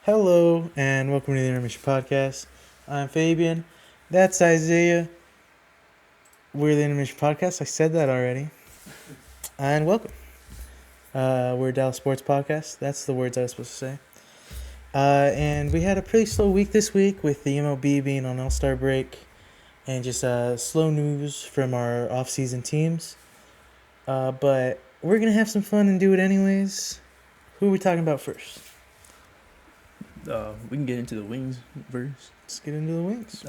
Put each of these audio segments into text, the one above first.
Hello and welcome to the Intermission podcast. I'm Fabian. That's Isaiah. We're the Intermission podcast. I said that already. And welcome. We're a Dallas sports podcast. That's the words I was supposed to say. And we had a pretty slow week this week with the MLB being on All-Star break and just slow news from our off-season teams. But we're going to have some fun and do it anyways. Who are we talking about first? We can get into the Wings first. Let's get into the Wings.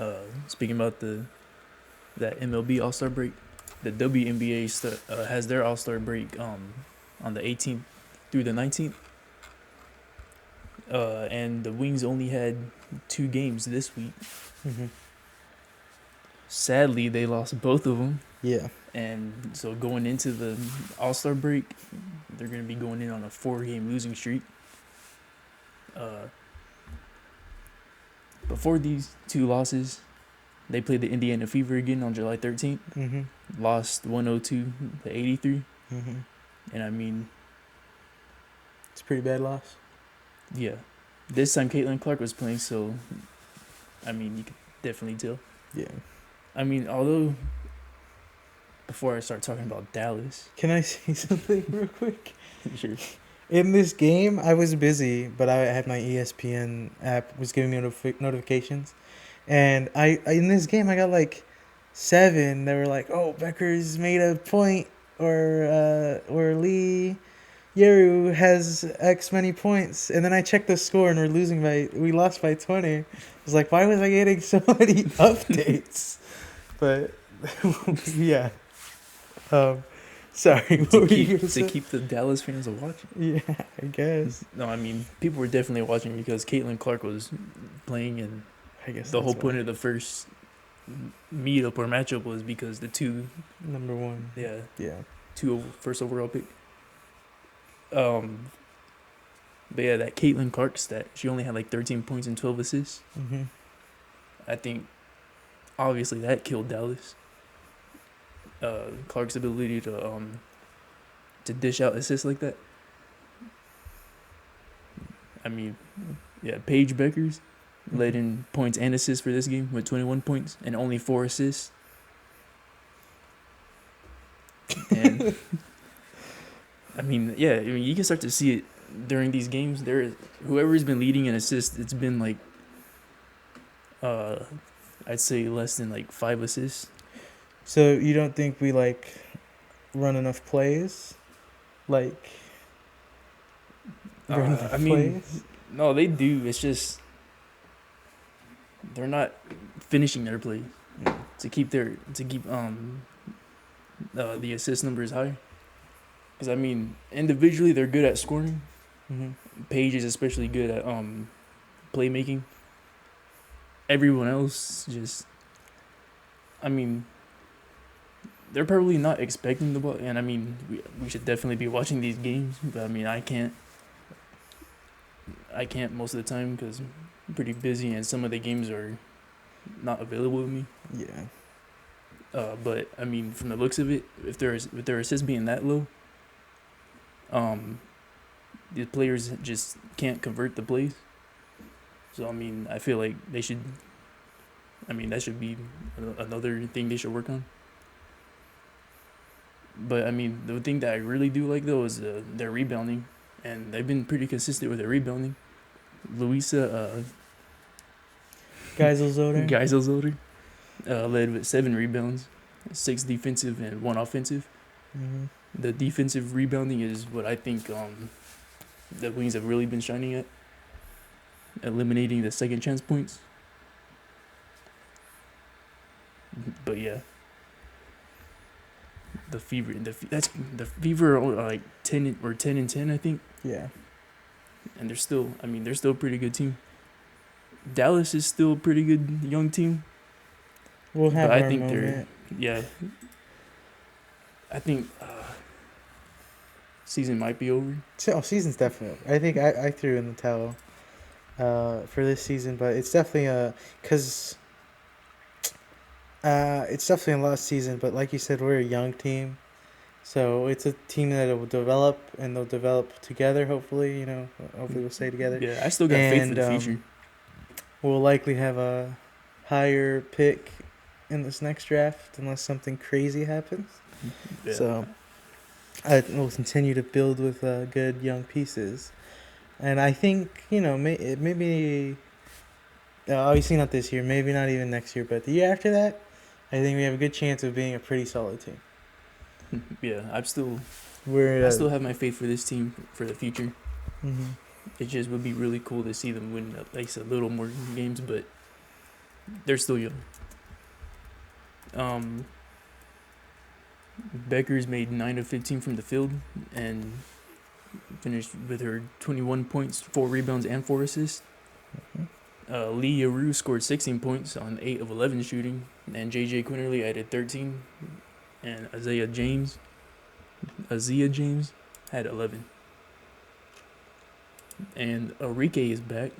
Speaking about that MLB All-Star break, the WNBA has their All-Star break on the 18th through the 19th. And the Wings only had 2 games this week. Mm-hmm. Sadly, they lost both of them. Yeah. And so going into the All-Star break, they're going to be going in on a 4-game losing streak. Before these 2 losses, they played the Indiana Fever again on July 13th. Mm-hmm. Lost 102-83. Mm-hmm. And I mean, It's a pretty bad loss. yeah. This time Caitlin Clark was playing, so I mean, you could definitely tell. Yeah. I mean, although before I start talking about Dallas, Can I say something real quick? sure. In this game, I was busy, but I had my ESPN app was giving me notifications, and I in this game I got like 7 that were like, "Oh, Becker's made a point," or Lee Yeru has X many points, and then I checked the score and we lost by 20. I was like, why was I getting so many updates? But yeah, sorry, what were you gonna To say? keep the Dallas fans watching. Yeah, I guess. No, I mean, people were definitely watching because Caitlin Clark was playing, and I guess the that's whole why. point of the first meetup or matchup was because the 2, Number 1. yeah, Yeah. 2 first overall pick. But yeah, that Caitlin Clark stat, she only had like 13 points and 12 assists. Mm-hmm. I think obviously that killed Dallas. Clark's ability to dish out assists like that. I mean, yeah, Paige Beckers led in points and assists for this game with 21 points and only 4 assists. And I mean, yeah, I mean you can start to see it during these games. Whoever's been leading in assists, it's been like I'd say less than like 5 assists. So you don't think we like run enough plays? Like run enough I mean, plays? no, they do. It's just they're not finishing their play Yeah. to keep the assist numbers high. Because I mean, individually they're good at scoring. Mm-hmm. Paige is especially good at playmaking. Everyone else just, I mean, they're probably not expecting the ball, and I mean, we should definitely be watching these games. But I mean, I can't most of the time because I'm pretty busy, and some of the games are not available to me. Yeah. But I mean, from the looks of it, with their assists being that low, the players just can't convert the plays. So I mean, I feel like they should. I mean, that should be another thing they should work on. But I mean, the thing that I really do like though is their rebounding, and they've been pretty consistent with their rebounding. Louisa Geiselzoder. led with 7 rebounds, 6 defensive and 1 offensive. Mm-hmm. The defensive rebounding is what I think the Wings have really been shining at, eliminating the second chance points. But yeah, the Fever are like 10 and 10, I think, Yeah. and they're still a pretty good team. Dallas is still a pretty good young team. We'll have But our I think moment. I think season might be over. Season's definitely. I think I threw in the towel for this season, but it's definitely because it's definitely a lost season. But like you said, we're a young team, So it's a team that will develop, and they'll develop together. Hopefully, hopefully we'll stay together, Yeah, I still got faith for and the future. we'll likely have a higher pick in this next draft unless something crazy happens. Yeah. So we'll continue to build with good young pieces, and I think maybe obviously not this year, maybe not even next year, but the year after that, I think we have a good chance of being a pretty solid team. Yeah, I still We're have my faith for this team for the future. mm-hmm. It just would be really cool to see them win at least a little more games, but they're still young. Becker's made 9 of 15 from the field and finished with her 21 points, 4 rebounds, and 4 assists. Lee Yaroo scored 16 points on 8 of 11 shooting, and J.J. Quinterly added 13, and Isaiah James had 11. And Enrique is back.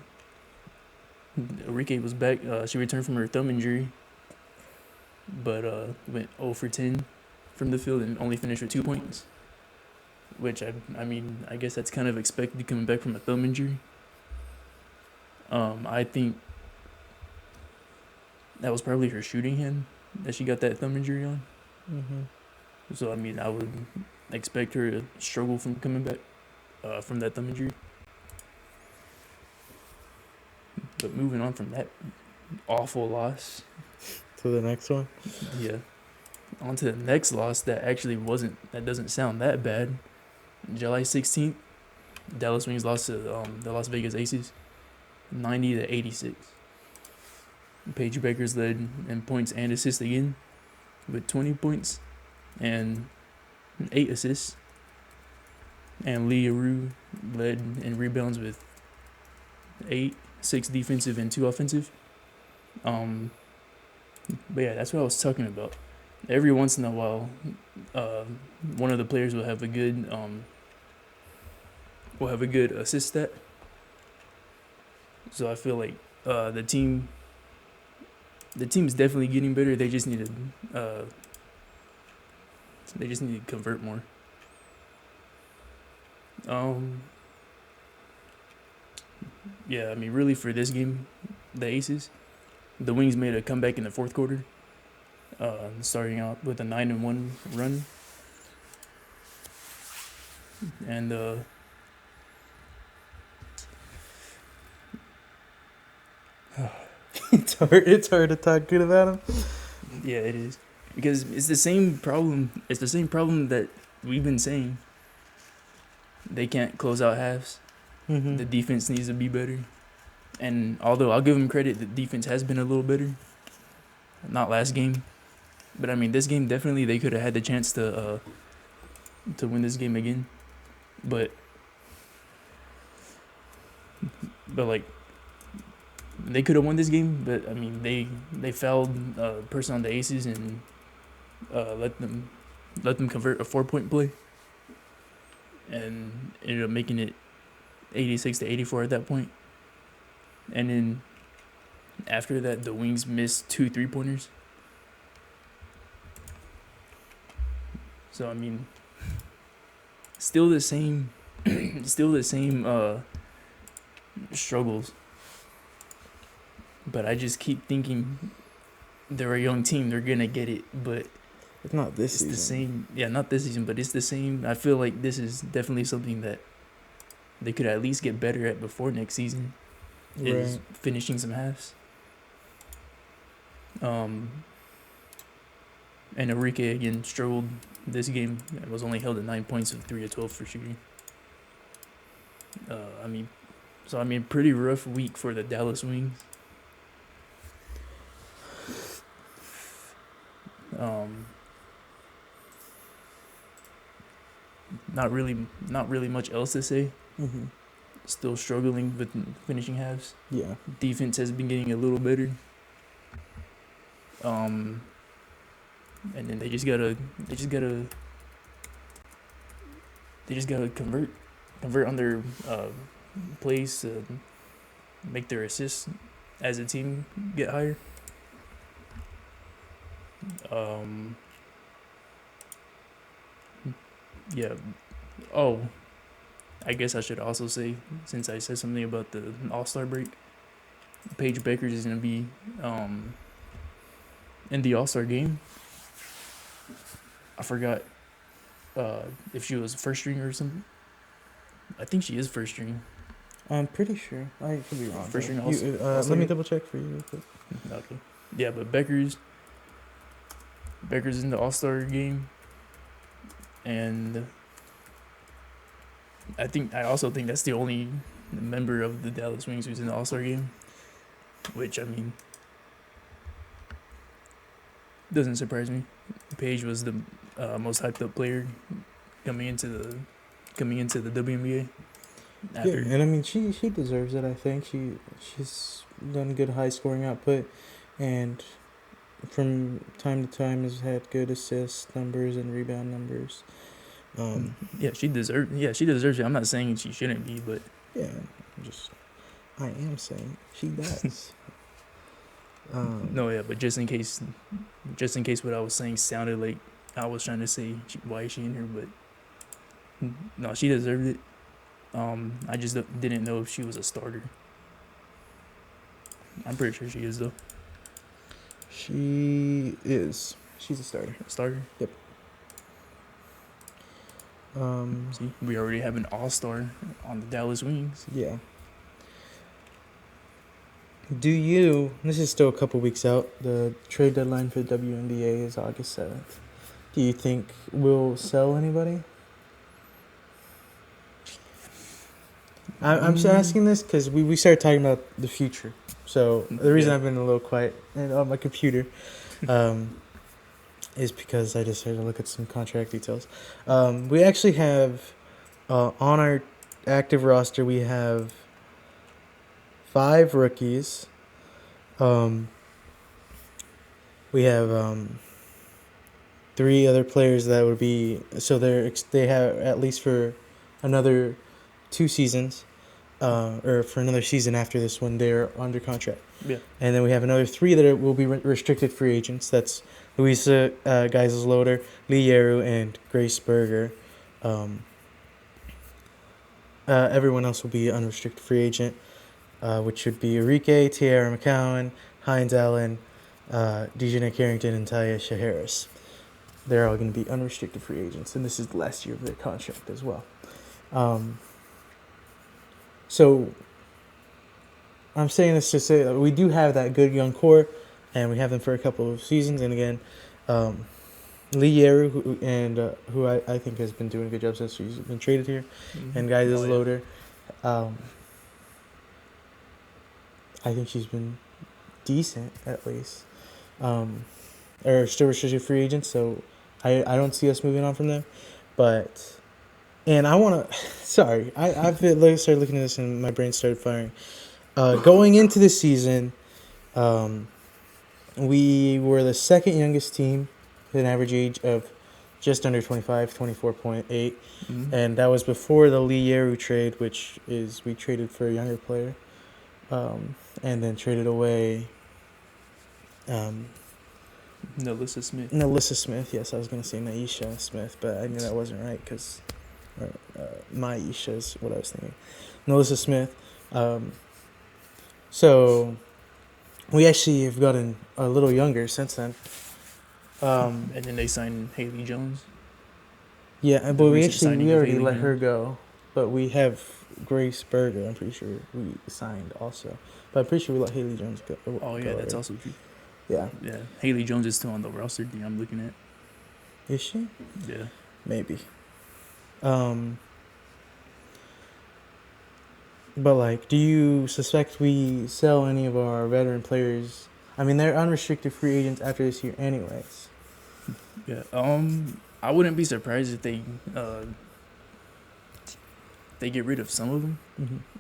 Enrique was back. She returned from her thumb injury, but went 0 for 10 from the field and only finished with 2 points. Which I guess that's kind of expected coming back from a thumb injury. I think that was probably her shooting hand that she got that thumb injury on. Mm-hmm. So I would expect her to struggle from coming back from that thumb injury. But moving on from that awful loss to the next one. Yeah. On to the next loss that doesn't sound that bad. July 16th, Dallas Wings lost to the Las Vegas Aces, 90-86. Paige Bueckers led in points and assists again, with 20 points and 8 assists. And Lee Yaroo led in rebounds with 8, 6 defensive and 2 offensive. But yeah, that's what I was talking about. Every once in a while, one of the players will have a good assist stat. So I feel like the team's definitely getting better. They just need to convert more. Yeah, I mean, really for this game, the Aces, the Wings made a comeback in the fourth quarter, starting out with a 9-1 run, and it's hard to talk good about them. Yeah, it is, because it's the same problem. It's the same problem that we've been saying. They can't close out halves. Mm-hmm. The defense needs to be better. And although I'll give them credit, the defense has been a little better. Not last game, but I mean this game definitely they could have had the chance to win this game again, but like they could have won this game. But I mean they fouled a person on the Aces and let them convert a 4-point play, and ended up making it 86-84 at that point. And then after that, the Wings missed 2 3-pointers. So I mean, still the same struggles. But I just keep thinking they're a young team, they're gonna get it. But it's not this season. The same. Yeah, not this season, but it's the same. I feel like this is definitely something that they could at least get better at before next season. Is finishing some halves. And Enrique again struggled this game. It was only held at 9 points of 3 of 12 for shooting. Pretty rough week for the Dallas Wings. Not really much else to say. Mm-hmm. Still struggling with finishing halves. Yeah. Defense has been getting a little better. And then they just gotta convert on their plays to make their assists as a team get higher. Yeah. Oh, I guess I should also say, since I said something about the All-Star break, Paige Beckers is gonna be in the All-Star game. I forgot if she was first string or something. I think she is first string. I'm pretty sure. I could be wrong. First string Let me double check for you real quick. Okay. Yeah, but Beckers in the All-Star game, and I also think that's the only member of the Dallas Wings who's in the All-Star game, which I mean doesn't surprise me. Paige was the most hyped up player coming into the WNBA. After Yeah, and I mean she deserves it. I think she's done good high scoring output, and from time to time has had good assist numbers and rebound numbers. she deserves it. I'm not saying she shouldn't be, but Yeah, I am saying she does. no, yeah, but just in case what I was saying sounded like I was trying to say why is she in here, but no, she deserved it. I just didn't know if she was a starter. I'm pretty sure she is though. She is. She's a starter. A starter. Yep. See, we already have an all-star on the Dallas Wings. Yeah. This is still a couple weeks out, the trade deadline for the WNBA is August 7th. Do you think we'll sell anybody? I'm just asking this because we started talking about the future. So the reason I've been a little quiet and on my computer is because I just had to look at some contract details. We actually have, on our active roster, we have 5 rookies. We have 3 other players that would be, so they have at least for another 2 seasons, or for another season after this one, they're under contract. Yeah. And then we have another 3 that will be restricted free agents. That's Louisa Geisels-Loder, Lee Yeru, and Grace Berger. Everyone else will be unrestricted free agent, which would be Enrique, Tiara McCowan, Hines Allen, Dejanay Carrington, and Taisha Harris. They're all going to be unrestricted free agents, and this is the last year of their contract as well. So I'm saying this to say that we do have that good young core, and we have them for a couple of seasons. And again, Lee Yeru, who I think has been doing a good job since she's been traded here, and Geisels-Loder. I think she's been decent at least, or still restricted free agents. So I don't see us moving on from them, but. And I want to, sorry, I've started looking at this and my brain started firing. Going into the season, we were the second youngest team with an average age of just under 25, 24.8. Mm-hmm. And that was before the Lee Yeru trade, which is we traded for a younger player, and then traded away Nalissa Smith. Yes, I was going to say Naisha Smith, but I knew that wasn't right because... Maisha is what I was thinking. Nalissa Smith. So we actually have gotten a little younger since then. And then they signed Haley Jones. Yeah, but we already let Haley her go. But we have Grace Berger. I'm pretty sure we signed also. But I'm pretty sure we let Haley Jones go. Oh yeah, that's also true. Yeah. Yeah, Haley Jones is still on the roster. I'm looking at. Is she? Yeah. Maybe. But like, do you suspect we sell any of our veteran players? I mean, they're unrestricted free agents after this year, anyways. Yeah. I wouldn't be surprised if they get rid of some of them,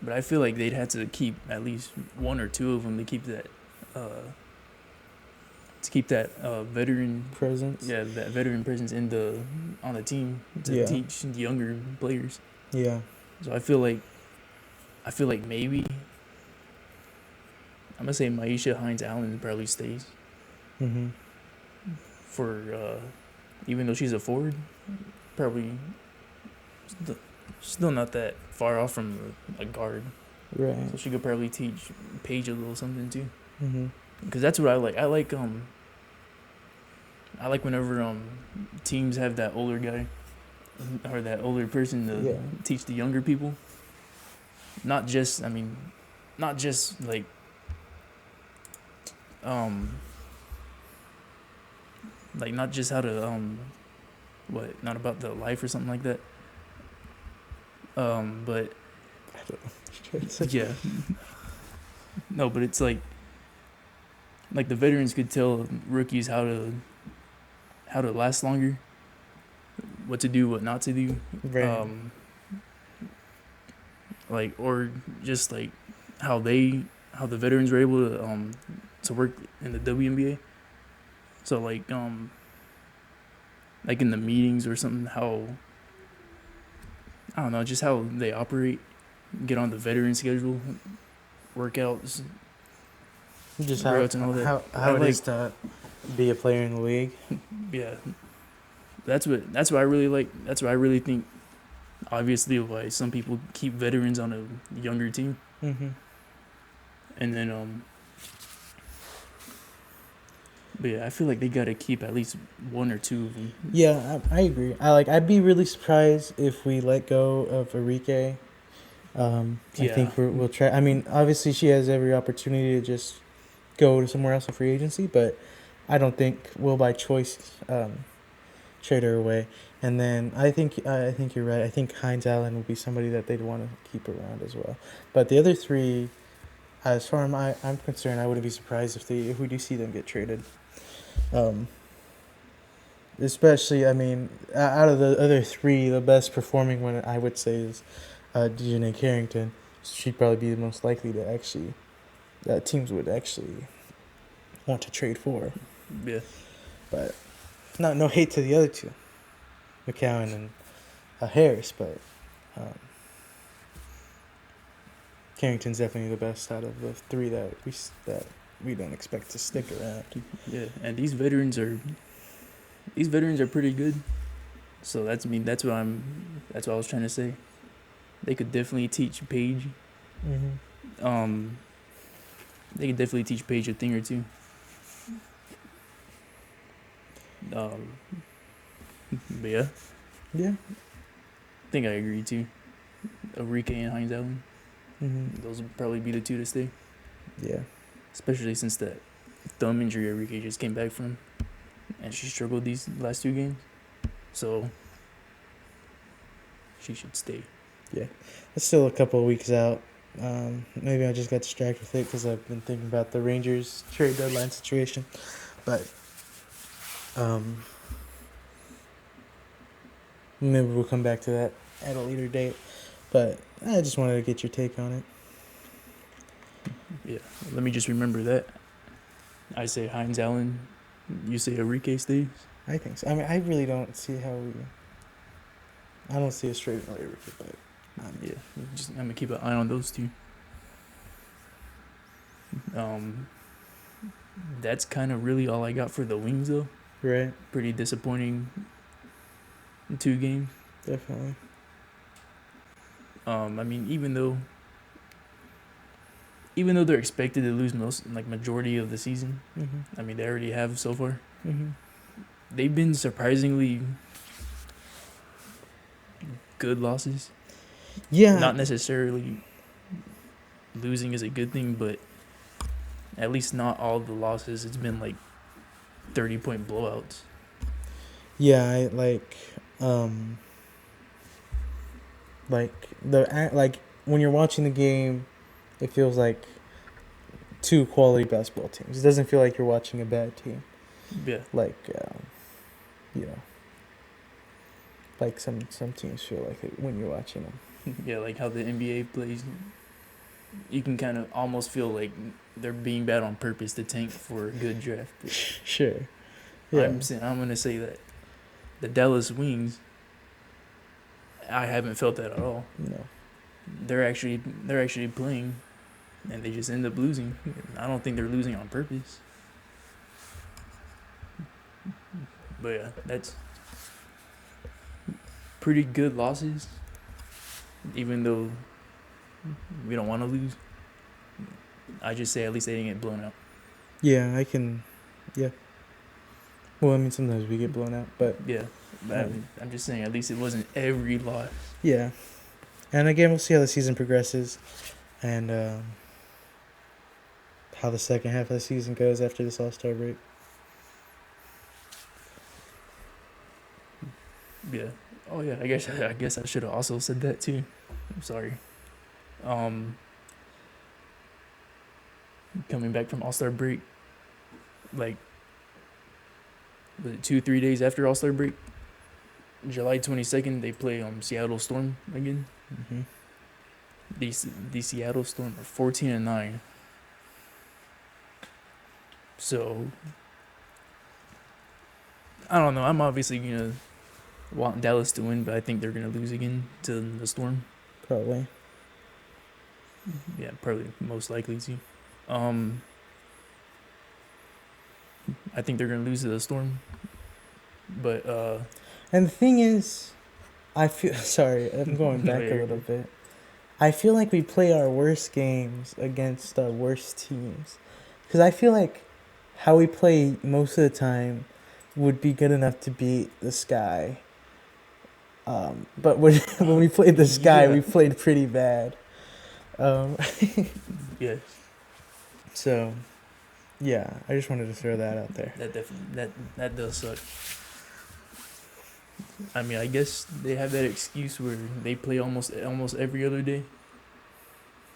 but I feel like they'd have to keep at least 1 or 2 of them to keep that veteran presence. Yeah, that veteran presence on the team to teach the younger players. Yeah. So I feel like maybe I'm gonna say Maisha Hines Allen probably stays. Mm-hmm. For even though she's a forward, probably still not that far off from a guard. Right. So she could probably teach Paige a little something too. Mm-hmm. Because that's what I like. I like whenever teams have that older guy or that older person to teach the younger people. Not just like not just how to not about the life or something like that. But I don't know. yeah. No, but it's like the veterans could tell rookies how to last longer, what to do, what not to do. Right. Or just like how the veterans were able to work in the WNBA. So like in the meetings or something, how I don't know, just how they operate, get on the veteran schedule, workouts, Just workouts and all that. how it is to be a player in the league. Yeah, that's what I really like. That's what I really think. Obviously, why some people keep veterans on a younger team, Mm-hmm. and then but yeah, I feel like they gotta keep at least one or two of them. Yeah, I agree. I'd be really surprised if we let go of Enrique. I think we'll try. I mean, obviously she has every opportunity to just go to somewhere else in free agency, but I don't think we'll by choice trade her away. And then I think you're right. I think Hines Allen would be somebody that they'd want to keep around as well. But the other three, as far as I'm concerned, I wouldn't be surprised if we do see them get traded. Especially, I mean, out of the other three, the best performing one I would say is Dejanay Carrington. She'd probably be the most likely to actually that teams would actually want to trade for. Yeah. But no hate to the other two, McCowan and Harris, but Carrington's definitely the best out of the three that we don't expect to stick around. Yeah, and these veterans are pretty good. So that's what I was trying to say. They could definitely teach Paige. Mm-hmm. They could definitely teach Paige a thing or two. But yeah. Yeah. I think I agree too. Enrique and Hines Allen. Mm-hmm. Those would probably be the two to stay. Yeah. Especially since that thumb injury Enrique just came back from. And she struggled these last two games. So she should stay. Yeah. It's still a couple of weeks out. Maybe I just got distracted with it because I've been thinking about the Rangers trade deadline situation. But maybe we'll come back to that at a later date. But I just wanted to get your take on it. Yeah, let me just remember that. I say Hines Allen, you say Enrique stays. I think so. I mean, I really don't see how I don't see a straight Enrique, but yeah, I'm gonna keep an eye on those two. That's kind of really all I got for the Wings, though. Right. Pretty disappointing 2 games. Definitely. I mean, even though they're expected to lose majority of the season, Mm-hmm. I mean they already have so far. Mm-hmm. They've been surprisingly good losses. Yeah. Not necessarily losing is a good thing, but at least not all the losses. It's been like 30-point blowouts. Yeah, I like when you're watching the game, it feels like 2 quality basketball teams. It doesn't feel like you're watching a bad team. Yeah. Like like some teams feel like it when you're watching them. Yeah, like how the NBA plays. You can kind of almost feel like they're being bad on purpose to tank for a good draft pick. Sure. Yeah. I'm gonna say that the Dallas Wings, I haven't felt that at all. No. They're actually playing, and they just end up losing. I don't think they're losing on purpose. But yeah, that's pretty good losses. even though we don't want to lose. I just say at least they didn't get blown out. Yeah, I can. Yeah. Well, I mean, sometimes we get blown out, but Yeah, but I'm just saying at least it wasn't every loss. yeah. And again, we'll see how the season progresses, and how the second half of the season goes after this All-Star break. Yeah. Oh yeah. I guess I should have also said that too. I'm sorry. Coming back from All-Star break, like, was it 2-3 days after All-Star break? July 22nd, they play Seattle Storm again. Mm-hmm. The Seattle Storm are 14-9. So I don't know. I'm obviously gonna want Dallas to win, but I think they're gonna lose again to the Storm. Probably. Yeah, probably most likely to. I think they're gonna lose to the Storm. But And the thing is, I feel sorry. I'm going No, back yeah, a you're little good. bit. I feel like we play our worst games against our worst teams, because I feel like how we play most of the time would be good enough to beat the Sky. But when we played the Sky, Yeah. we played pretty bad. Yeah, So, yeah, I just wanted to throw that out there. that definitely that does suck. I mean, I guess they have that excuse where they play almost every other day,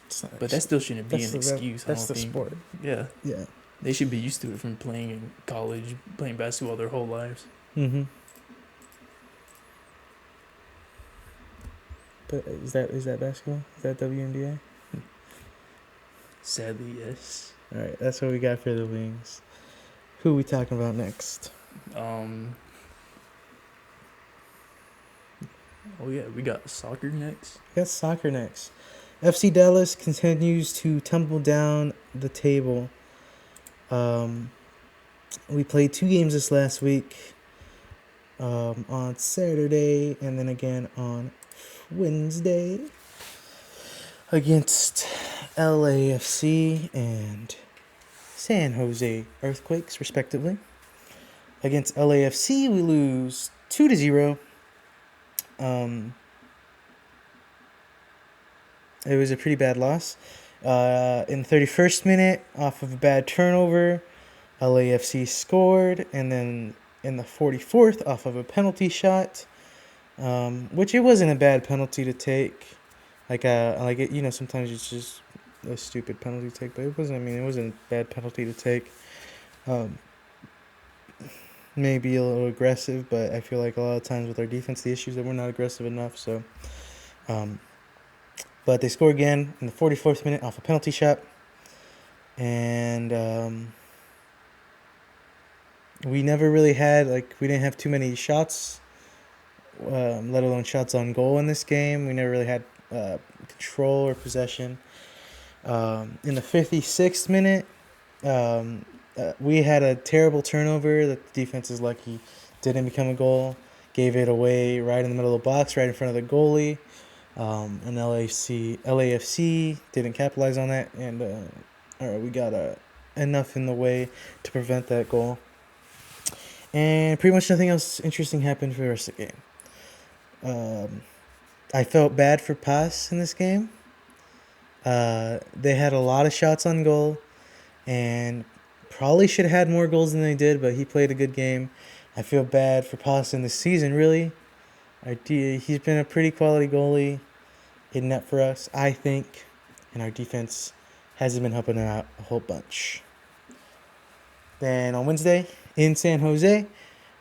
It's not but that still shouldn't be that's an the excuse. that's I the don't think. sport. Yeah, Yeah. they should be used to it from playing in college, playing basketball their whole lives. Mm-hmm. But is that basketball? Is that WNBA? Sadly, yes. All right, that's what we got for the wings. Who are we talking about next? Oh yeah, we got soccer next. We got soccer next. FC Dallas continues to tumble down the table. We played 2 games this last week. On Saturday and then again on Wednesday against LAFC and San Jose Earthquakes, respectively. Against LAFC, we lose 2-0. It was a pretty bad loss. In the 31st minute, off of a bad turnover, LAFC scored, and then in the 44th, off of a penalty shot, which it wasn't a bad penalty to take. Sometimes it's just a stupid penalty to take, but it wasn't. I mean, it wasn't a bad penalty to take. Maybe a little aggressive, but I feel like a lot of times with our defense, the issue is that we're not aggressive enough. So, but they score again in the 44th minute off a penalty shot, and we never really we didn't have too many shots, let alone shots on goal in this game. We never really had control or possession. In the 56th minute, we had a terrible turnover that the defense is lucky didn't become a goal. Gave it away right in the middle of the box, right in front of the goalie. And LAFC didn't capitalize on that, and we got enough in the way to prevent that goal. And pretty much nothing else interesting happened for the rest of the game. I felt bad for Paz in this game. They had a lot of shots on goal, and probably should have had more goals than they did, but he played a good game. I feel bad for Paz in this season, really. He's been a pretty quality goalie in net for us, I think, and our defense hasn't been helping out a whole bunch. Then on Wednesday in San Jose,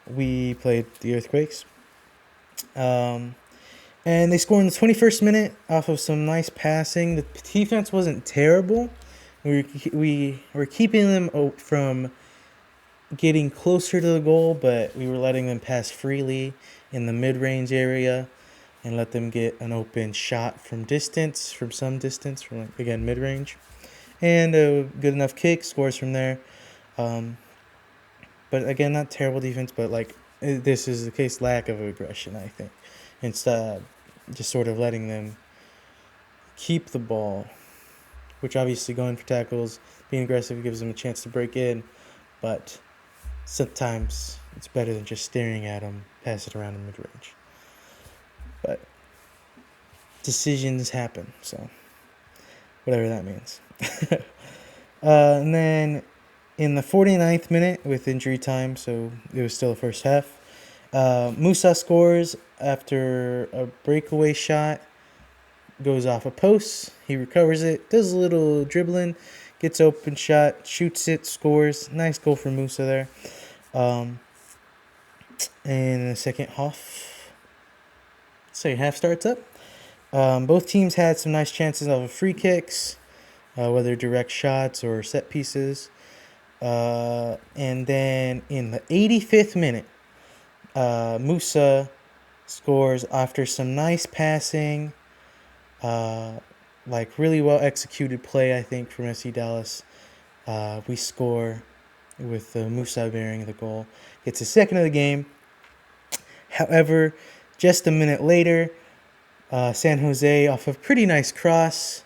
we played the Earthquakes. And they scored in the 21st minute off of some nice passing. The defense wasn't terrible. We were keeping them from getting closer to the goal, but we were letting them pass freely in the mid-range area and let them get an open shot from some distance, from again mid-range. And a good enough kick, scores from there. But again, not terrible defense, but this is the case, lack of aggression, I think. Instead, just sort of letting them keep the ball, which obviously going for tackles, being aggressive gives them a chance to break in, but sometimes it's better than just staring at them, pass it around in mid-range. But decisions happen, so whatever that means. And then in the 49th minute with injury time, so it was still the first half, Musa scores after a breakaway shot, goes off a post, he recovers it, does a little dribbling, gets open shot, shoots it, scores. Nice goal for Musa there. And in the second half starts up. Both teams had some nice chances of free kicks, whether direct shots or set pieces. And then in the 85th minute, Musa scores after some nice passing, really well executed play, I think, from FC Dallas. We score with Musa bearing the goal. It's his second of the game. However, just a minute later, San Jose, off a pretty nice cross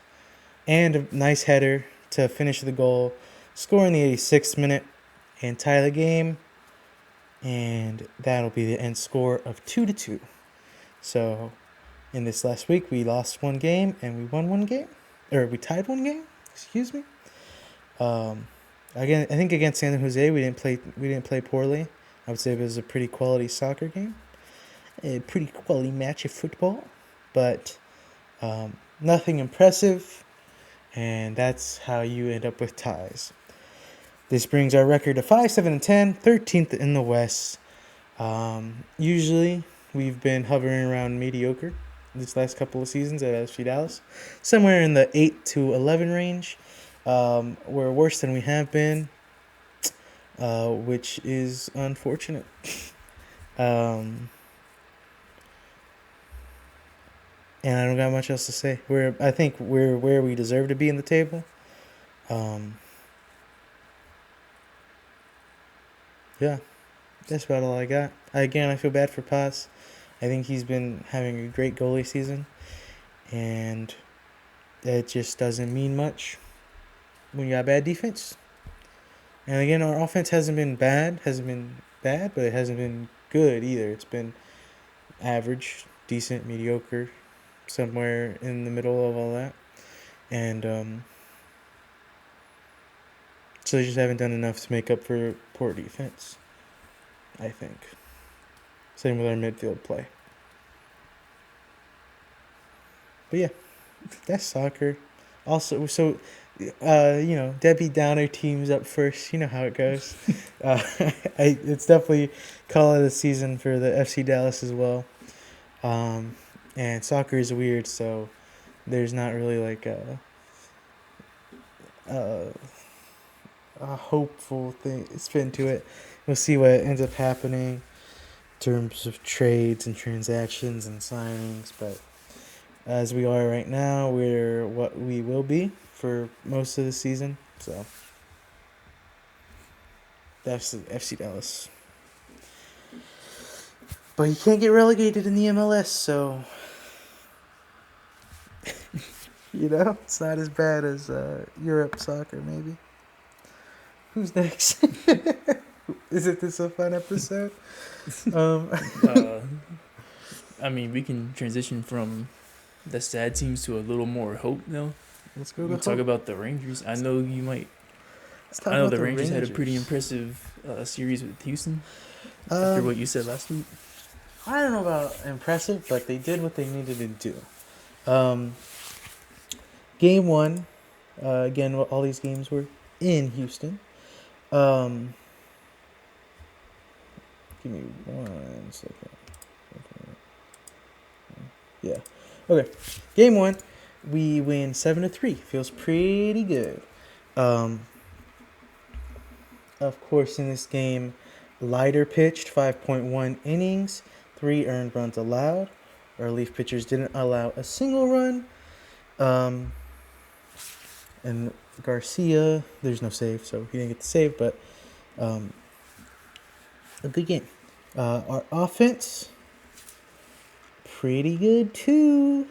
and a nice header to finish the goal, score in the 86th minute and tie the game. And that'll be the end score of 2-2. So in this last week, we lost one game and we won one game. Or we tied one game, excuse me. Again, I think against San Jose, we didn't play poorly. I would say it was a pretty quality soccer game. A pretty quality match of football. But nothing impressive. And that's how you end up with ties. This brings our record to 5-7-10, 13th in the West. Usually, we've been hovering around mediocre this last couple of seasons at FC Dallas, somewhere in the 8-11 range. We're worse than we have been, which is unfortunate. And I don't got much else to say. I think we're where we deserve to be in the table. Yeah, that's about all I got. Again, I feel bad for Paz. I think he's been having a great goalie season, and it just doesn't mean much when you got bad defense. And again, our offense hasn't been bad, but it hasn't been good either. It's been average, decent, mediocre, somewhere in the middle of all that. And so they just haven't done enough to make up for poor defense, I think. Same with our midfield play. But yeah, that's soccer. Also, so, Debbie Downer teams up first. You know how it goes. It's definitely call of the season for the FC Dallas as well. And soccer is weird, so there's not really like a hopeful spin to it. We'll see what ends up happening in terms of trades and transactions and signings, but as we are right now, we're what we will be for most of the season. So that's the FC Dallas. But you can't get relegated in the MLS, so it's not as bad as Europe soccer, maybe. Who's next? Isn't this a fun episode? We can transition from the sad teams to a little more hope now. Let's go. We'll talk about the Rangers. I know you might. I know the Rangers had a pretty impressive series with Houston after what you said last week. I don't know about impressive, but they did what they needed to do. Game 1, again, all these games were in Houston. Give me 1 second. Yeah. Okay. Game 1, we win 7-3. Feels pretty good. Of course, in this game, Leiter pitched 5.1 innings, 3 earned runs allowed. Our relief pitchers didn't allow a single run. And Garcia, there's no save, so he didn't get the save, but a good game. Our offense, pretty good too.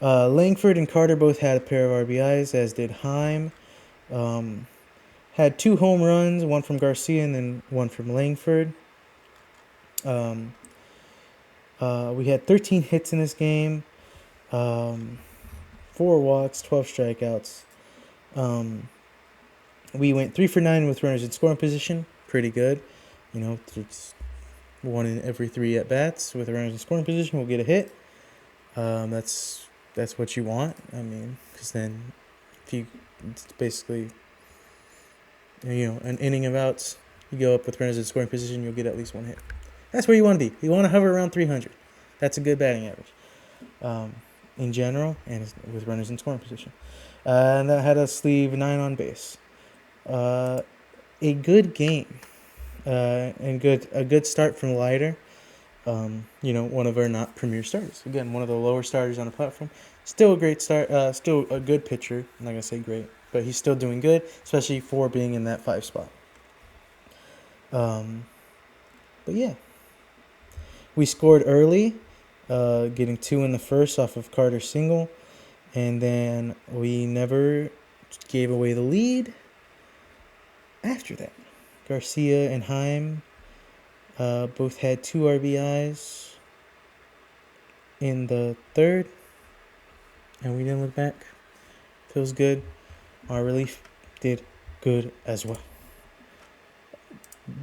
Langford and Carter both had a pair of RBIs, as did Heim. Had 2 home runs, one from Garcia and then one from Langford. We had 13 hits in this game, 4 walks, 12 strikeouts. We went 3 for 9 with runners in scoring position. Pretty good. It's 1 in every 3 at bats with runners in scoring position. We'll get a hit. That's what you want. I mean, because then if you, it's basically, an inning of outs, you go up with runners in scoring position, you'll get at least 1 hit. That's where you want to be. You want to hover around 300. That's a good batting average in general, and with runners in scoring position. And that had us leave 9 on base. A good game, and a good start from Leiter. One of our not premier starters. Again, one of the lower starters on the platform. Still a great start. Still a good pitcher. I'm not gonna say great, but he's still doing good, especially for being in that 5 spot. But yeah, we scored early, getting 2 in the first off of Carter's single, and then we never gave away the lead after that. Garcia and Heim both had 2 RBIs in the third, and we didn't look back. Feels good. Our relief did good as well.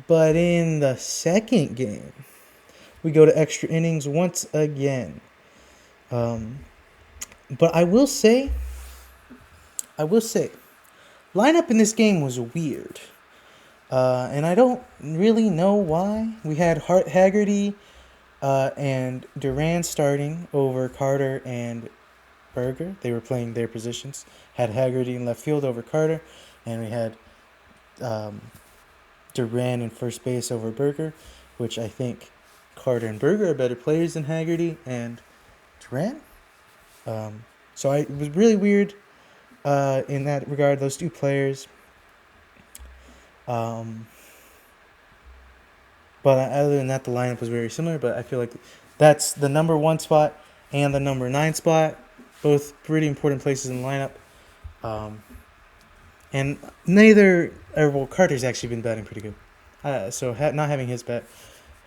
But in the second game, we go to extra innings once again. But I will say, lineup in this game was weird. And I don't really know why. We had Haggerty and Duran starting over Carter and Berger. They were playing their positions. Had Haggerty in left field over Carter. And we had Duran in first base over Berger, which I think Carter and Berger are better players than Haggerty and Duran. So it was really weird in that regard, those 2 players. But other than that, the lineup was very similar. But I feel like that's the number 1 spot and the number 9 spot, both pretty important places in the lineup. And Carter's actually been batting pretty good. So not having his bat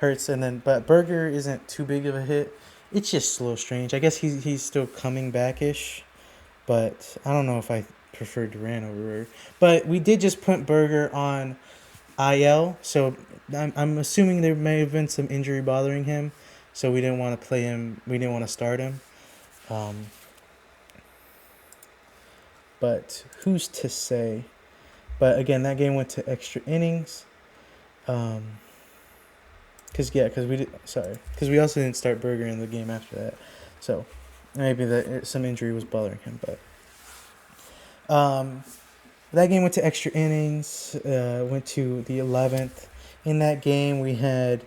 hurts. But Berger isn't too big of a hit. It's just a little strange. I guess he's still coming back-ish. But I don't know if I prefer Duran over Berger. But we did just put Berger on IL, so I'm assuming there may have been some injury bothering him, so we didn't want to play him. We didn't want to start him. But who's to say? But again, that game went to extra innings. Because we also didn't start Berger in the game after that, so maybe some injury was bothering him. But that game went to extra innings. Went to the 11th. In that game, we had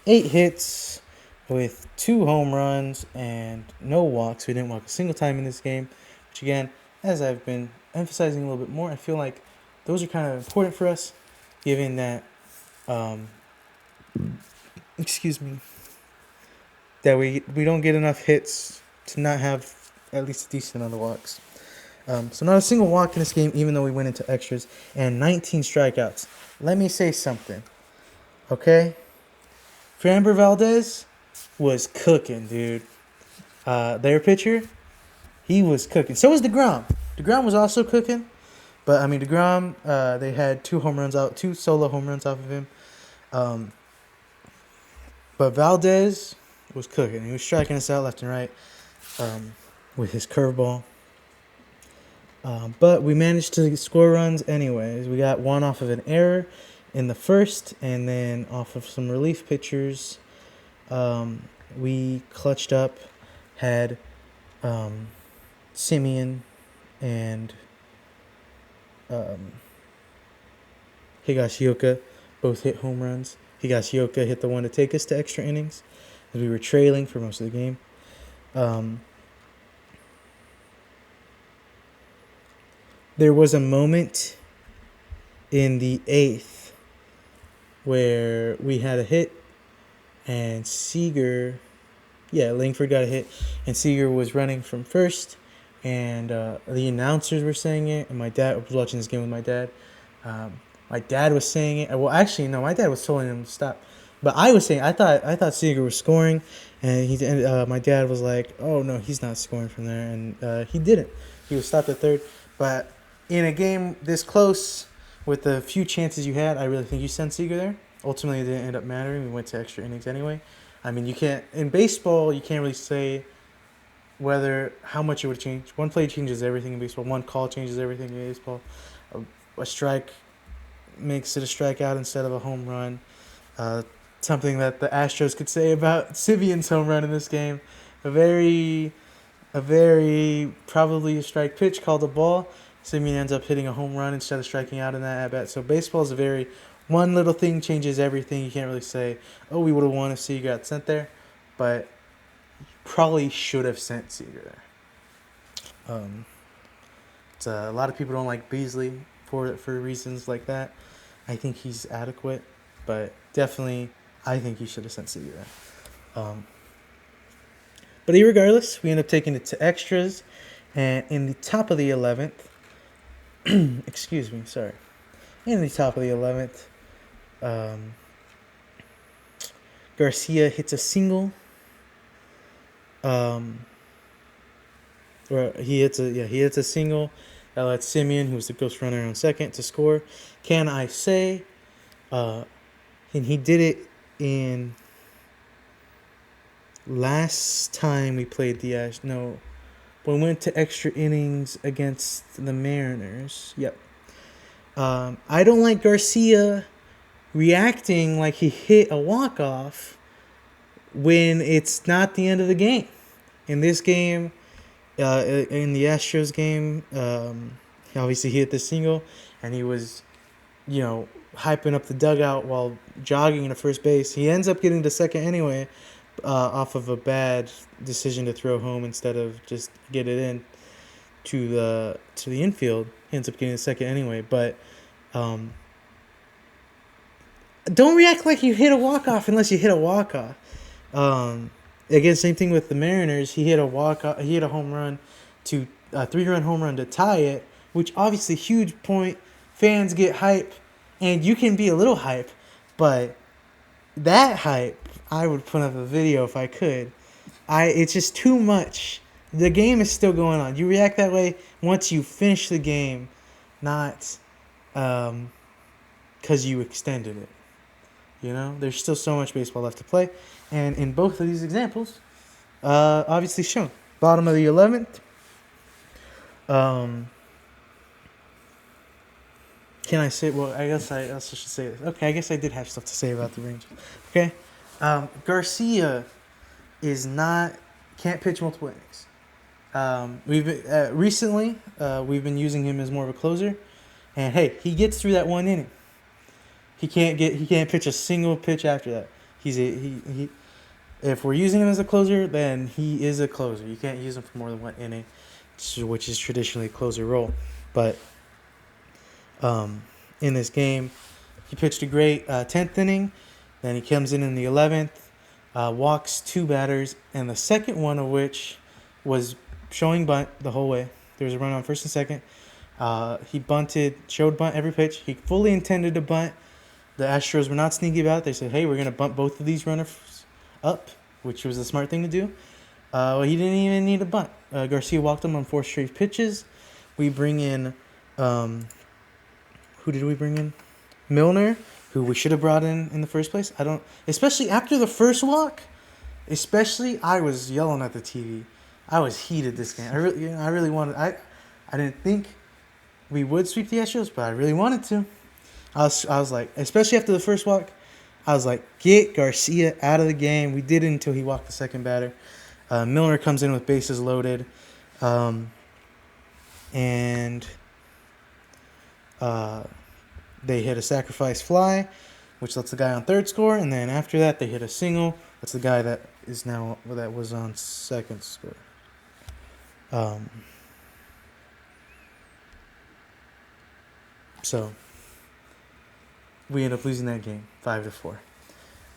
8 hits with 2 home runs and no walks. We didn't walk a single time in this game, which again, as I've been emphasizing a little bit more, I feel like those are kind of important for us, given that, that we don't get enough hits to not have at least a decent amount of walks. So not a single walk in this game, even though we went into extras, and 19 strikeouts. Let me say something, okay? Framber Valdez was cooking, dude. Their pitcher, he was cooking. So was DeGrom. DeGrom was also cooking. But, I mean, DeGrom, they had 2 solo home runs off of him. But Valdez was cooking. He was striking us out left and right with his curveball. But we managed to score runs anyways. We got 1 off of an error in the first, and then off of some relief pitchers, we clutched up, had Simeon and Higashioka both hit home runs. Higashioka hit the one to take us to extra innings, as we were trailing for most of the game. There was a moment in the 8th where we had a hit, and Seager Yeah, Langford got a hit, and Seager was running from first, and the announcers were saying it, and my dad I was watching this game with my dad. My dad was saying it. Well, actually, no, my dad was telling him to stop, but I was saying I thought Seager was scoring, and my dad was like, "Oh no, he's not scoring from there," and he didn't. He was stopped at third, but in a game this close, with the few chances you had, I really think you sent Seager there. Ultimately, it didn't end up mattering. We went to extra innings anyway. I mean, you can't in baseball. You can't really say whether how much it would change. One play changes everything in baseball. One call changes everything in baseball. A strike makes it a strikeout instead of a home run. Uh, Something that the Astros could say about Sivian's home run in this game. A very probably a strike pitch called a ball. Simeon ends up hitting a home run instead of striking out in that at bat. So baseball is a very one little thing changes everything. You can't really say, oh, we would have won if Seager got sent there, but probably should have sent Seager there. A lot of people don't like Beasley for reasons like that. I think he's adequate, but definitely I think he should have sent Seager there. But regardless, we end up taking it to extras, and in the top of the 11th, excuse me, sorry, in the top of the 11th, Garcia hits a single. Or he hits a single that lets Simeon, who's the ghost runner on second, to score. Can I say, and he did it in last time we played the Ash. No, when we went to extra innings against the Mariners. Yep. I don't like Garcia reacting like he hit a walk-off when it's not the end of the game. In this game, in the Astros game, obviously he hit the single, and he was, hyping up the dugout while jogging to first base. He ends up getting to second anyway, off of a bad decision to throw home instead of just get it in to the infield. He ends up getting to second anyway, but don't react like you hit a walk-off unless you hit a walk-off. Again, same thing with the Mariners. He hit a walk-off. He hit a home run, a 3-run home run to tie it, which obviously huge point. Fans get hype, and you can be a little hype, but that hype, I would put up a video if I could. It's just too much. The game is still going on. You react that way once you finish the game, not because you extended it. There's still so much baseball left to play. And in both of these examples, obviously shown. Bottom of the 11th. Can I say, well, I guess I also should say this. Okay, I guess I did have stuff to say about the Rangers. Okay. Garcia can't pitch multiple innings. Recently, we've been using him as more of a closer. And hey, he gets through that one inning. He can't pitch a single pitch after that. If we're using him as a closer, then he is a closer. You can't use him for more than one inning, which is traditionally a closer role. But in this game, he pitched a great 10th inning. Then he comes in the 11th, walks 2 batters, and the second one of which was showing bunt the whole way. There was a run on first and second. He showed bunt every pitch. He fully intended to bunt. The Astros were not sneaky about it. They said, hey, we're going to bunt both of these runners up, which was the smart thing to do. He didn't even need a bunt. Garcia walked him on 4 straight pitches. We bring in, who did we bring in? Milner, who we should have brought in the first place. Especially after the first walk, I was yelling at the TV. I was heated this game. I really wanted, I didn't think we would sweep the Astros, but I really wanted to. I was like, especially after the first walk, I was like, get Garcia out of the game. We did it until he walked the second batter. Milner comes in with bases loaded. And they hit a sacrifice fly, which lets the guy on third score. And then after that, they hit a single. That's the guy that was on second score. So we end up losing that game 5-4.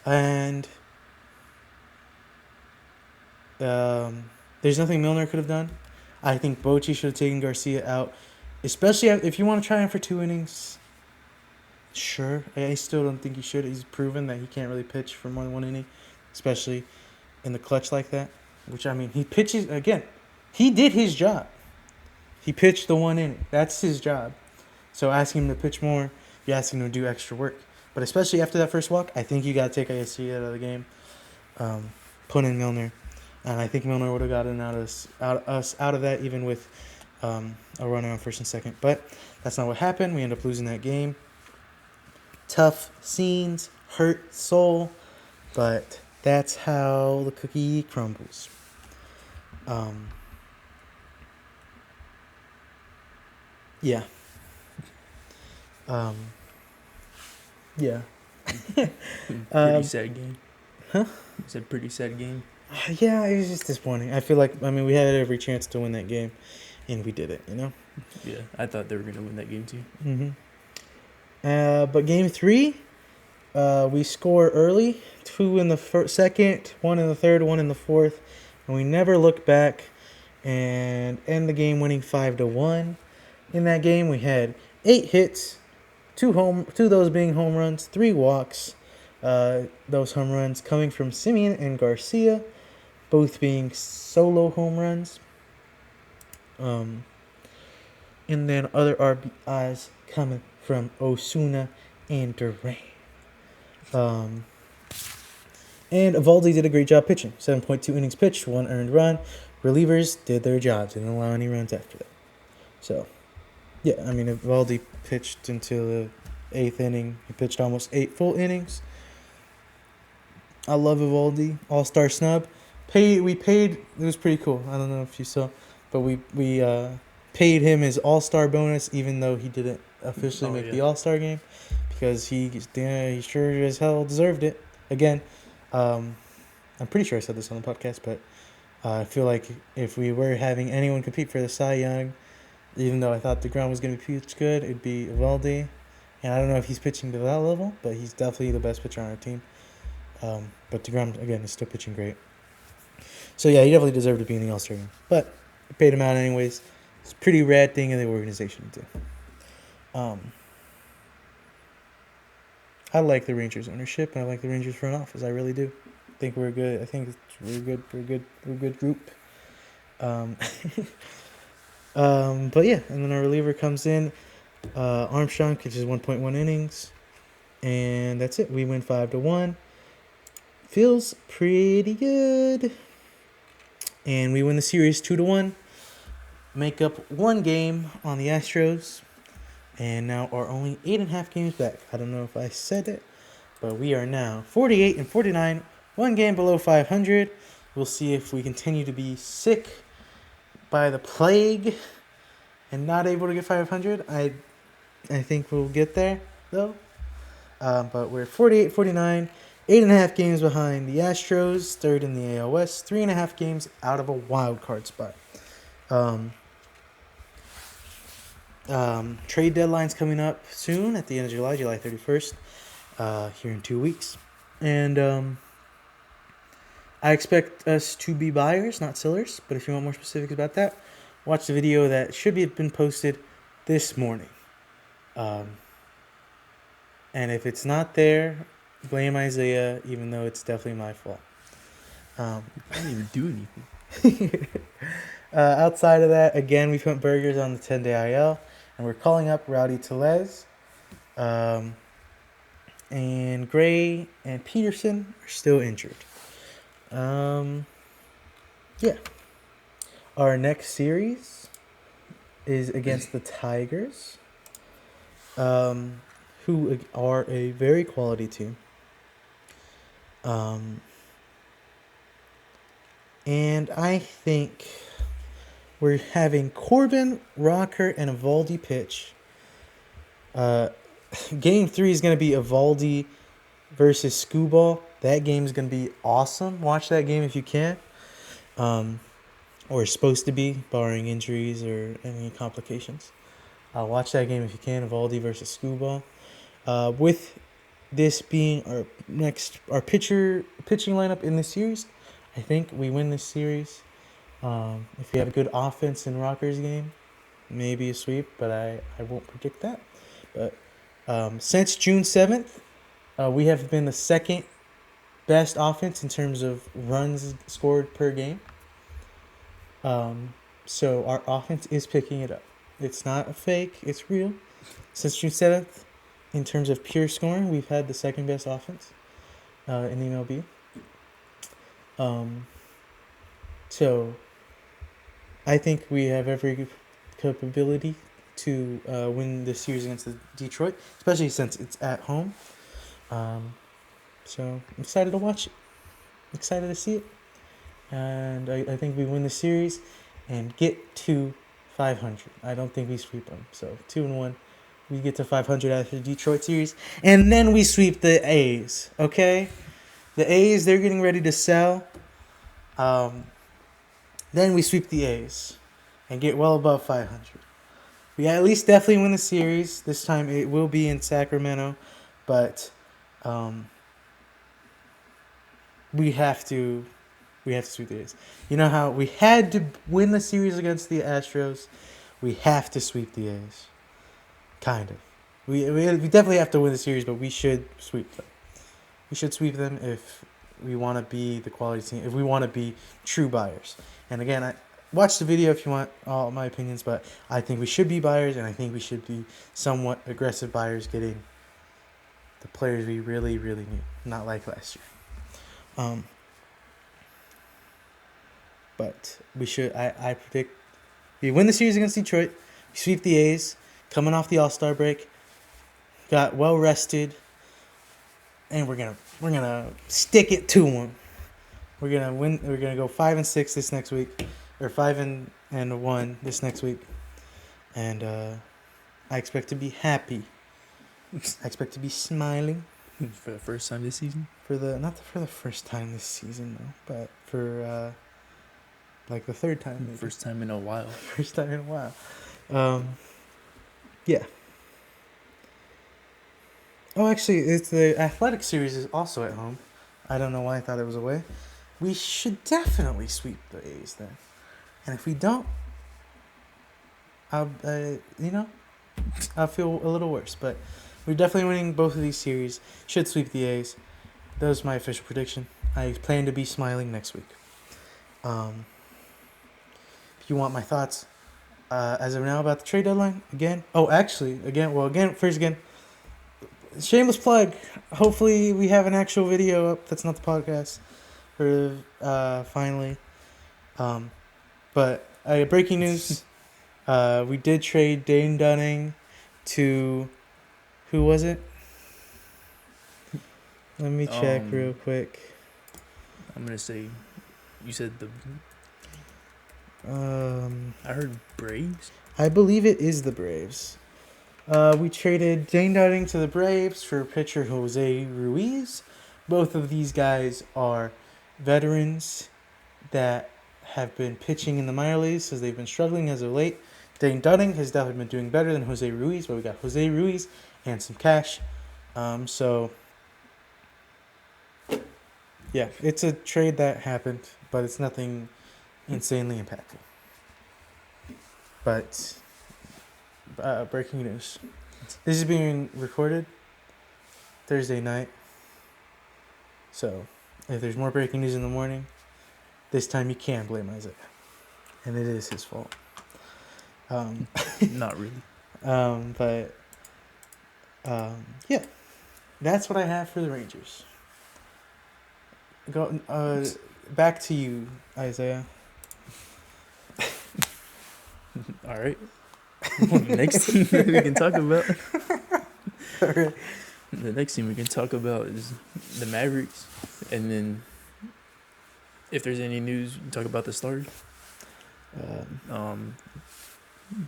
And There's nothing Milner could have done. I think Bochy should have taken Garcia out, especially if you want to try him for 2 innings. Sure, I still don't think he should. He's proven that he can't really pitch for more than 1 inning, especially in the clutch like that. Which, I mean, he pitches again. He did his job. He pitched the 1 inning. That's his job. So asking him to pitch more, you're asking him to do extra work. But especially after that first walk, I think you got to take ISC out of the game. Put in Milner. And I think Milner would have gotten out of that even with a runner on first and second. But that's not what happened. We end up losing that game. Tough scenes, hurt soul, but that's how the cookie crumbles. Yeah. Yeah. Pretty sad game. Huh? It's a pretty sad game. Yeah, it was just disappointing. I feel like, we had every chance to win that game, and we did it, Yeah, I thought they were going to win that game too. Mm-hmm. But game 3, we score early. 2 in the second, 1 in the third, 1 in the fourth. And we never look back and end the game winning 5-1. In that game, we had 8 hits, 2 of those being home runs, 3 walks. Those home runs coming from Simeon and Garcia, both being solo home runs. And then other RBIs coming from Osuna and Duran. And Evaldi did a great job pitching. 7.2 innings pitched, 1 earned run. Relievers did their jobs. Didn't allow any runs after that. So, yeah, Evaldi pitched until the 8th inning. He pitched almost 8 full innings. I love Evaldi. All-star snub. We paid. It was pretty cool. I don't know if you saw, but we paid him his all-star bonus, even though he didn't officially make the all-star game, because he sure as hell deserved it. Again, I'm pretty sure I said this on the podcast, but I feel like if we were having anyone compete for the Cy Young, even though I thought DeGrom was going to be pitched good, it'd be Evaldi. And I don't know if he's pitching to that level, but he's definitely the best pitcher on our team. But DeGrom, again, is still pitching great. So, yeah, he definitely deserved to be in the All-Star game. But I paid him out anyways. It's a pretty rad thing in the organization to do. I like the Rangers ownership, and I like the Rangers front office. I really do. I think we're good. I think we're good. We're a good group. But yeah, and then our reliever comes in. Armstrong pitches 1.1 innings, and that's it. We win 5-1. Feels pretty good. And we win the series 2-1. Make up 1 game on the Astros. And now are only 8.5 games back. I don't know if I said it, but we are now 48-49, 1 game below 500. We'll see if we continue to be sick by the plague and not able to get 500. I think we'll get there, though. But we're 48-49, 8.5 games behind the Astros, 3rd in the AL West, 3.5 games out of a wild card spot. Trade deadline's coming up soon at the end of July 31st, here in 2 weeks. And I expect us to be buyers, not sellers. But if you want more specifics about that, watch the video that should have been posted this morning. And if it's not there, blame Isaiah, even though it's definitely my fault. I didn't even do anything. Outside of that, again, we put Burgers on the 10-day IL, and we're calling up Rowdy Tellez. And Gray and Peterson are still injured. Yeah. Our next series is against the Tigers, who are a very quality team. And I think we're having Corbin, Rocker, and Evaldi pitch. Game 3 is going to be Evaldi versus Screwball. That game is going to be awesome. Watch that game if you can. Or it's supposed to be, barring injuries or any complications. Watch that game if you can, Evaldi versus Screwball. With this being our pitching lineup in this series, I think we win this series. If we have a good offense in Rockers game, maybe a sweep, but I won't predict that. But since June 7th, we have been the second best offense in terms of runs scored per game. So our offense is picking it up. It's not a fake, it's real. Since June 7th, in terms of pure scoring, we've had the second best offense in the MLB. So I think we have every capability to win the series against the Detroit, especially since it's at home. So I'm excited to watch it. Excited to see it. And I think we win the series and get to 500. I don't think we sweep them. So 2-1. We get to 500 after the Detroit series. And then we sweep the A's. Okay? The A's, they're getting ready to sell. Then we sweep the A's and get well above 500. We at least definitely win the series. This time it will be in Sacramento. But we have to sweep the A's. You know how we had to win the series against the Astros? We have to sweep the A's. Kind of. We definitely have to win the series, but we should sweep them. We should sweep them if we want to be the quality team, if we want to be true buyers. And again, I watch the video if you want all my opinions, but I think we should be buyers, and I think we should be somewhat aggressive buyers, getting the players we really, really need, not like last year. But we should. I predict we win the series against Detroit. We sweep the A's, coming off the All-Star break. Got well rested, and we're gonna stick it to them. We're gonna win. We're gonna go 5-6 this next week, or 5-1 this next week, and I expect to be happy. I expect to be smiling For the first time this season? not for the first time this season though, but for like the third time. Maybe. First time in a while. First time in a while. Yeah. Oh, actually, it's the athletic series is also at home. I don't know why I thought it was away. We should definitely sweep the A's then. And if we don't, I'll feel a little worse. But we're definitely winning both of these series. Should sweep the A's. That was my official prediction. I plan to be smiling next week. If you want my thoughts as of now about the trade deadline, shameless plug. Hopefully we have an actual video up. That's not the podcast. For finally. But breaking news. We did trade Dane Dunning to, who was it? Let me check real quick. I'm gonna say, you said the. I heard Braves. I believe it is the Braves. We traded Dane Dunning to the Braves for pitcher Jose Ruiz. Both of these guys are veterans that have been pitching in the minor leagues because they've been struggling as of late. Dane Dunning has definitely been doing better than Jose Ruiz, but we got Jose Ruiz and some cash. Yeah, it's a trade that happened, but it's nothing insanely impactful. But breaking news. This is being recorded Thursday night. So if there's more breaking news in the morning, this time you can blame Isaiah. And it is his fault. Not really. Yeah. That's what I have for the Rangers. Go back to you, Isaiah. All right. The next team that we can talk about. Alright. The next team we can talk about is the Mavericks, and then if there's any news, we can talk about the Stars. I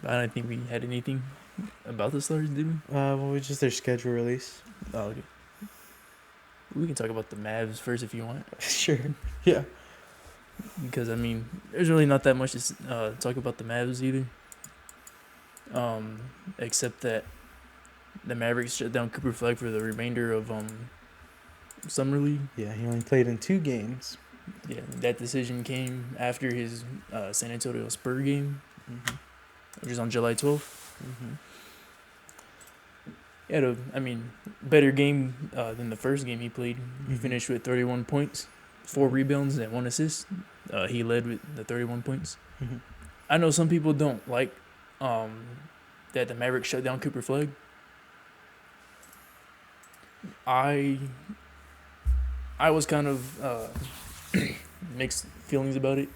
don't think we had anything about the Stars, did we? Well, it's just their schedule release. Oh, okay. We can talk about the Mavs first if you want. Sure. Yeah. Because, I mean, there's really not that much to talk about the Mavs either. Except that the Mavericks shut down Cooper Flag for the remainder of Summer League. Yeah, he only played in 2 games. Yeah, that decision came after his San Antonio Spur game, Mm-hmm. which was on July 12th. Mm-hmm. He had better game than the first game he played. He Mhm. finished with 31 points, 4 rebounds, and 1 assist. He led with the 31 points. Mm-hmm. I know some people don't like that the Mavericks shut down Cooper Flag. I was kind of mixed feelings about it.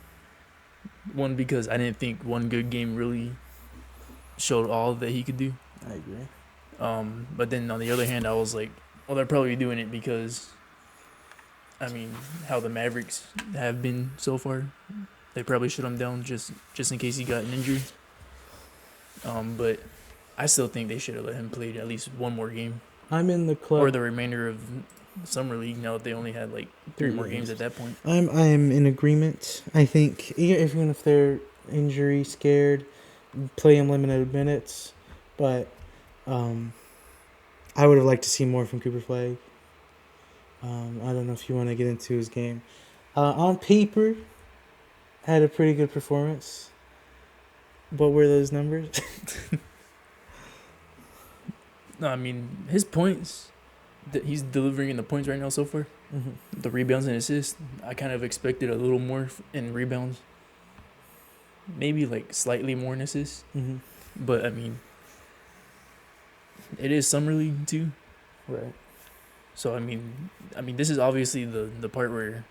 One, because I didn't think one good game really showed all that he could do. I agree. But then on the other hand, I was like, well, they're probably doing it because, how the Mavericks have been so far. They probably shut him down just in case he got an injury. But I still think they should have let him play at least one more game. I'm in the club. Or the remainder of Summer League. Now that they only had like 3 more games at that point. I'm in agreement. I think even if they're injury scared, play him limited minutes. But I would have liked to see more from Cooper Flag. I don't know if you want to get into his game. On paper, had a pretty good performance. What were those numbers? No, his points that he's delivering in the points right now so far. Mm-hmm. The rebounds and assists, I kind of expected a little more in rebounds. Maybe like slightly more in assists. Mm-hmm. But it is Summer League too. Right. So this is obviously the part where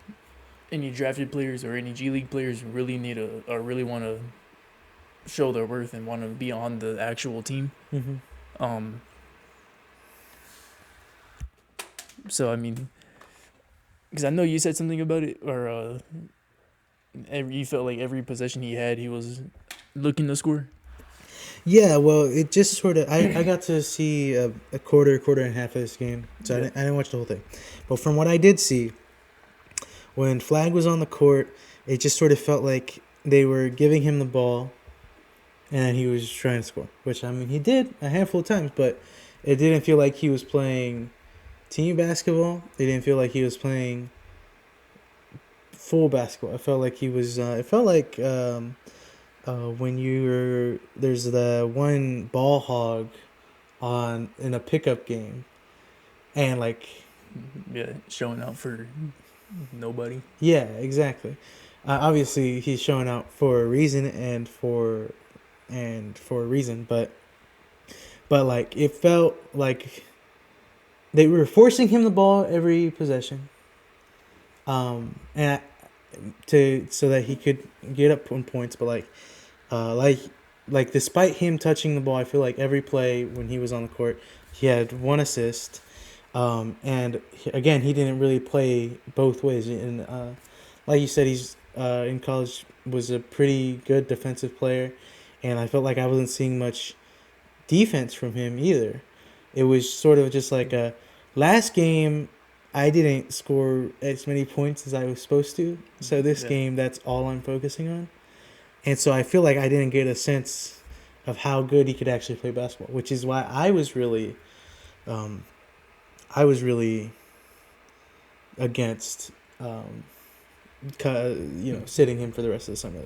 any drafted players or any G League players really need really want to show their worth and want to be on the actual team. Mm-hmm. So because I know you said something about it, or you felt like every possession he had, he was looking to score. Yeah, well, it just sort of... I got to see a quarter and a half of this game, so yeah. I didn't watch the whole thing. But from what I did see, when Flag was on the court, it just sort of felt like they were giving him the ball, and he was trying to score. Which, he did a handful of times, but it didn't feel like he was playing team basketball. It didn't feel like he was playing full basketball. I felt like he was... it felt like... when there's the one ball hog in a pickup game, and showing out for nobody. Yeah, exactly. Obviously, he's showing out for a reason and for a reason, but it felt like they were forcing him the ball every possession, so that he could get up on points, but despite him touching the ball, I feel like every play when he was on the court, he had 1 assist. And again, he didn't really play both ways. And like you said, he's in college was a pretty good defensive player, and I felt like I wasn't seeing much defense from him either. It was sort of just like a last game. I didn't score as many points as I was supposed to, so this game, that's all I'm focusing on. And so I feel like I didn't get a sense of how good he could actually play basketball, which is why I was really against, sitting him for the rest of the summer.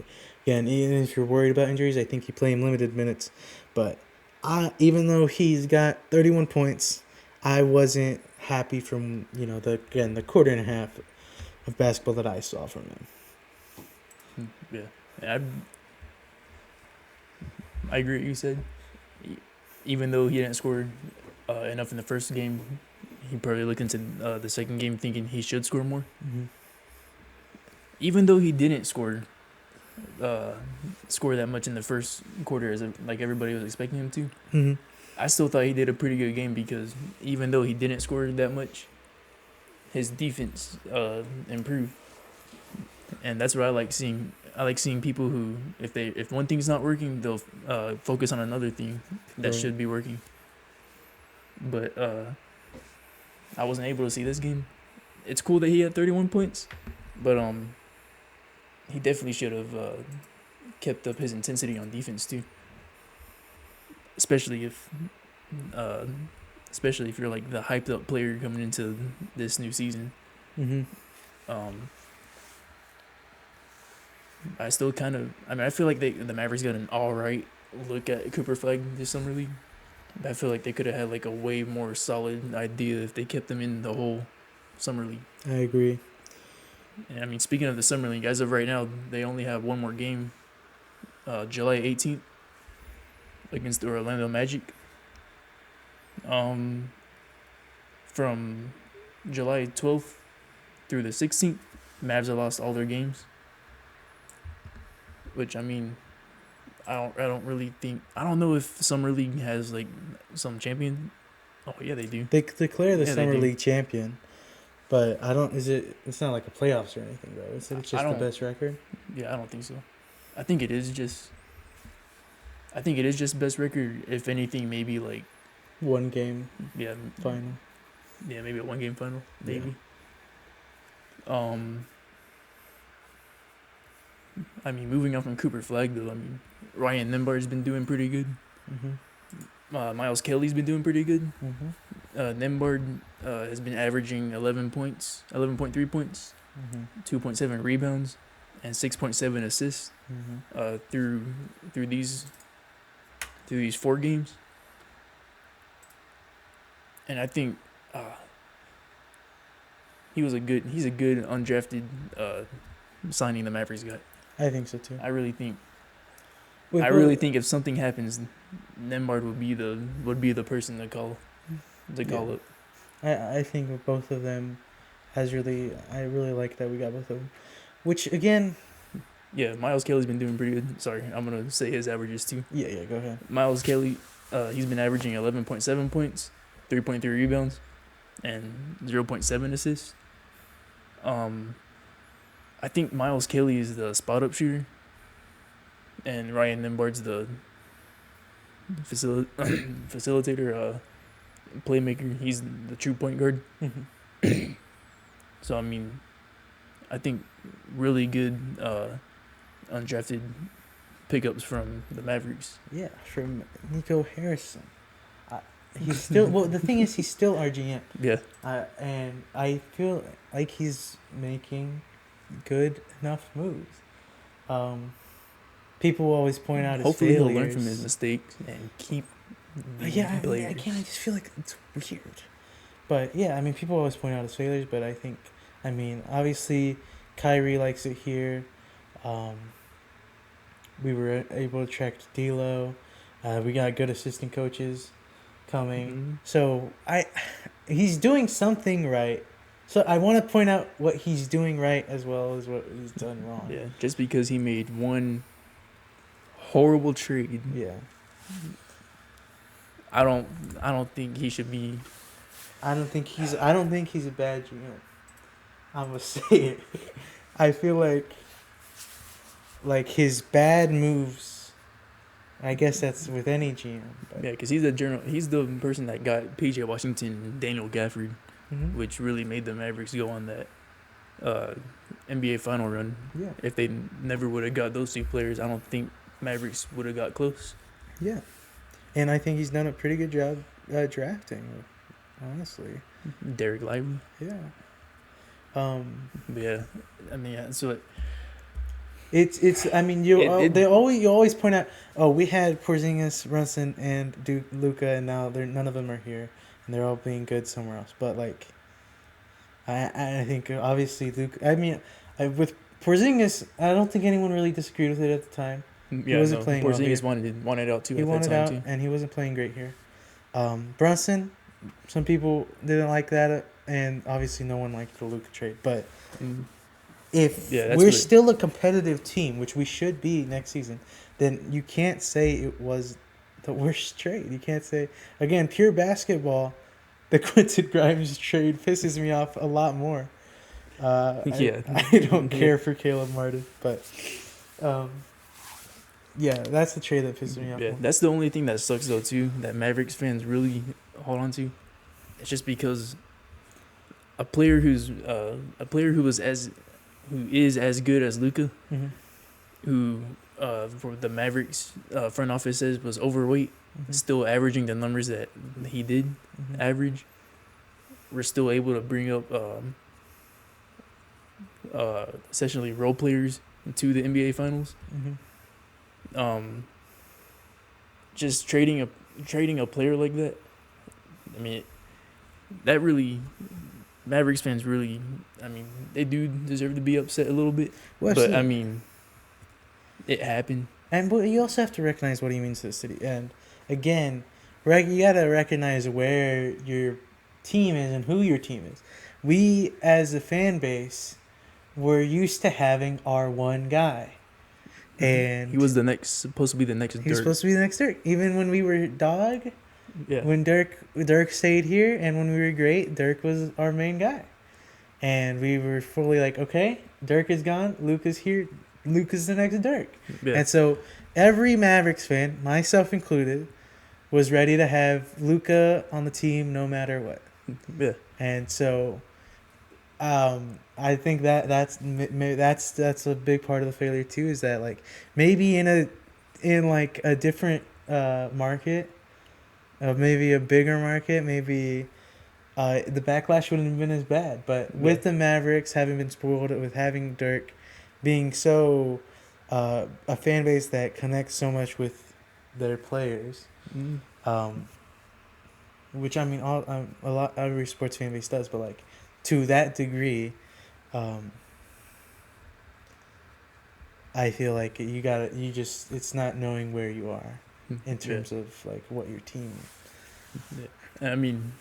Again, even if you're worried about injuries, I think you play him limited minutes. But even though he's got 31 points, I wasn't happy from the quarter and a half of basketball that I saw from him. Yeah. I agree with what you said. Even though he didn't score enough in the first game, he probably looked into the second game thinking he should score more. Mm-hmm. Even though he didn't score that much in the first quarter as everybody was expecting him to, mm-hmm. I still thought he did a pretty good game because even though he didn't score that much, his defense improved. And that's what I like seeing. I like seeing people who, if one thing's not working, they'll focus on another thing that should be working. But I wasn't able to see this game. It's cool that he had 31 points, but he definitely should have kept up his intensity on defense too. Especially if you're like the hyped up player coming into this new season. Mm-hmm. I still kind of. I mean, I feel like the Mavericks got an all right look at Cooper Flag this summer league. I feel like they could have had like a way more solid idea if they kept them in the whole summer league. I agree. And I mean, speaking of the summer league, as of right now, they only have one more game, July 18th, against the Orlando Magic. From July 12th through the 16th, Mavs have lost all their games. Which I mean, I don't really think. I don't know if summer league has like some champion. Oh yeah, they do. They declare the Yeah, they summer do. league champion, but I don't. Is it? It's not like a playoffs or anything, though. It's just the don't- best record. Yeah, I don't think so. I think it is just. I think it is just best record. If anything, maybe like One game yeah, final. yeah, maybe a 1-game final, maybe. I mean, moving on from Cooper Flag though, I mean, Ryan Nimbar's been doing pretty good. Miles Kelly's been doing pretty good. Nimbard has been averaging 11 points, 11.3 points, 2.7 rebounds, and 6.7 assists through these 4 games. And I think he's a good undrafted signing the Mavericks got. I think so too. I really think Wait, if something happens, Nembhard would be the person to call up. I think with both of them I really like that we got both of them. Which again, Yeah, Miles Kelly's been doing pretty good. Sorry, I'm gonna say his averages too. yeah, go ahead. Miles Kelly, he's been averaging 11.7 points, 3.3 rebounds, and 0.7 assists. I think Miles Kelly is the spot up shooter, and Ryan Nimbard's the facilitator, playmaker. He's the true point guard. So I mean, I think really good undrafted pickups from the Mavericks. Yeah, from Nico Harrison. He's still the thing is he's still our GM. Yeah. And I feel like he's making good enough moves. People always point out his Hopefully failures. he'll learn from his mistakes and keep. I just feel like it's weird. But yeah, I mean, people always point out his failures, but I mean, obviously, Kyrie likes it here. We were able to attract D'Lo. We got good assistant coaches coming. So he's doing something right. So I want to point out what he's doing right as well as what he's done wrong. Yeah, just because he made one horrible trade. Yeah. I don't think he should be. I don't think he's a bad GM. I'm gonna say it. I feel like his bad moves. I guess that's with any GM. But. Yeah, because he's the person that got PJ Washington and Daniel Gafford, which really made the Mavericks go on that NBA final run. Yeah. If they never would have got those two players, I don't think Mavericks would have got close. Yeah. And I think he's done a pretty good job drafting, honestly. Derek Lively. Yeah. But yeah, I mean, yeah, so it's. I mean, you always point out. Oh, we had Porzingis, Brunson, and Luka, and now none of them are here, and they're all being good somewhere else. But like, I think obviously Luka. I mean, with Porzingis, I don't think anyone really disagreed with it at the time. yeah, he wasn't playing well Porzingis here. wanted out too. He at wanted that out, time too. and he wasn't playing great here. Brunson, some people didn't like that, and obviously no one liked the Luka trade. But if we're still a competitive team, which we should be next season, then you can't say it was the worst trade. You can't say, again, pure basketball, the Quentin Grimes trade pisses me off a lot more. I don't care for Caleb Martin, but yeah, that's the trade that pisses me off. Yeah, that's the only thing that sucks though too. That Mavericks fans really hold on to. It's just because a player who is as good as Luka, who for the Mavericks front office says was overweight, still averaging the numbers that he did average. We're still able to bring up essentially role players to the NBA Finals. Just trading a player like that. I mean, that really Mavericks fans really. I mean, they do deserve to be upset a little bit. Well, but I mean, it happened. But you also have to recognize what he means to the city. And again, you gotta recognize where your team is and who your team is. We, as a fan base, were used to having our one guy. And he was supposed to be the next Dirk. He was supposed to be the next Dirk. Even when we were dog, yeah. When Dirk stayed here, and when we were great, Dirk was our main guy. And we were fully like, okay, Dirk is gone, Luka's here, Luka's the next Dirk. Yeah. And so every Mavericks fan, myself included, was ready to have Luka on the team no matter what. Yeah. And so I think that's a big part of the failure too, is that like maybe in a different market, maybe a bigger market, maybe the backlash wouldn't have been as bad. But with the Mavericks having been spoiled, with having Dirk being so a fan base that connects so much with their players, which I mean every sports fan base does, but like to that degree, I feel like it's not knowing where you are in terms of like what your team. I mean,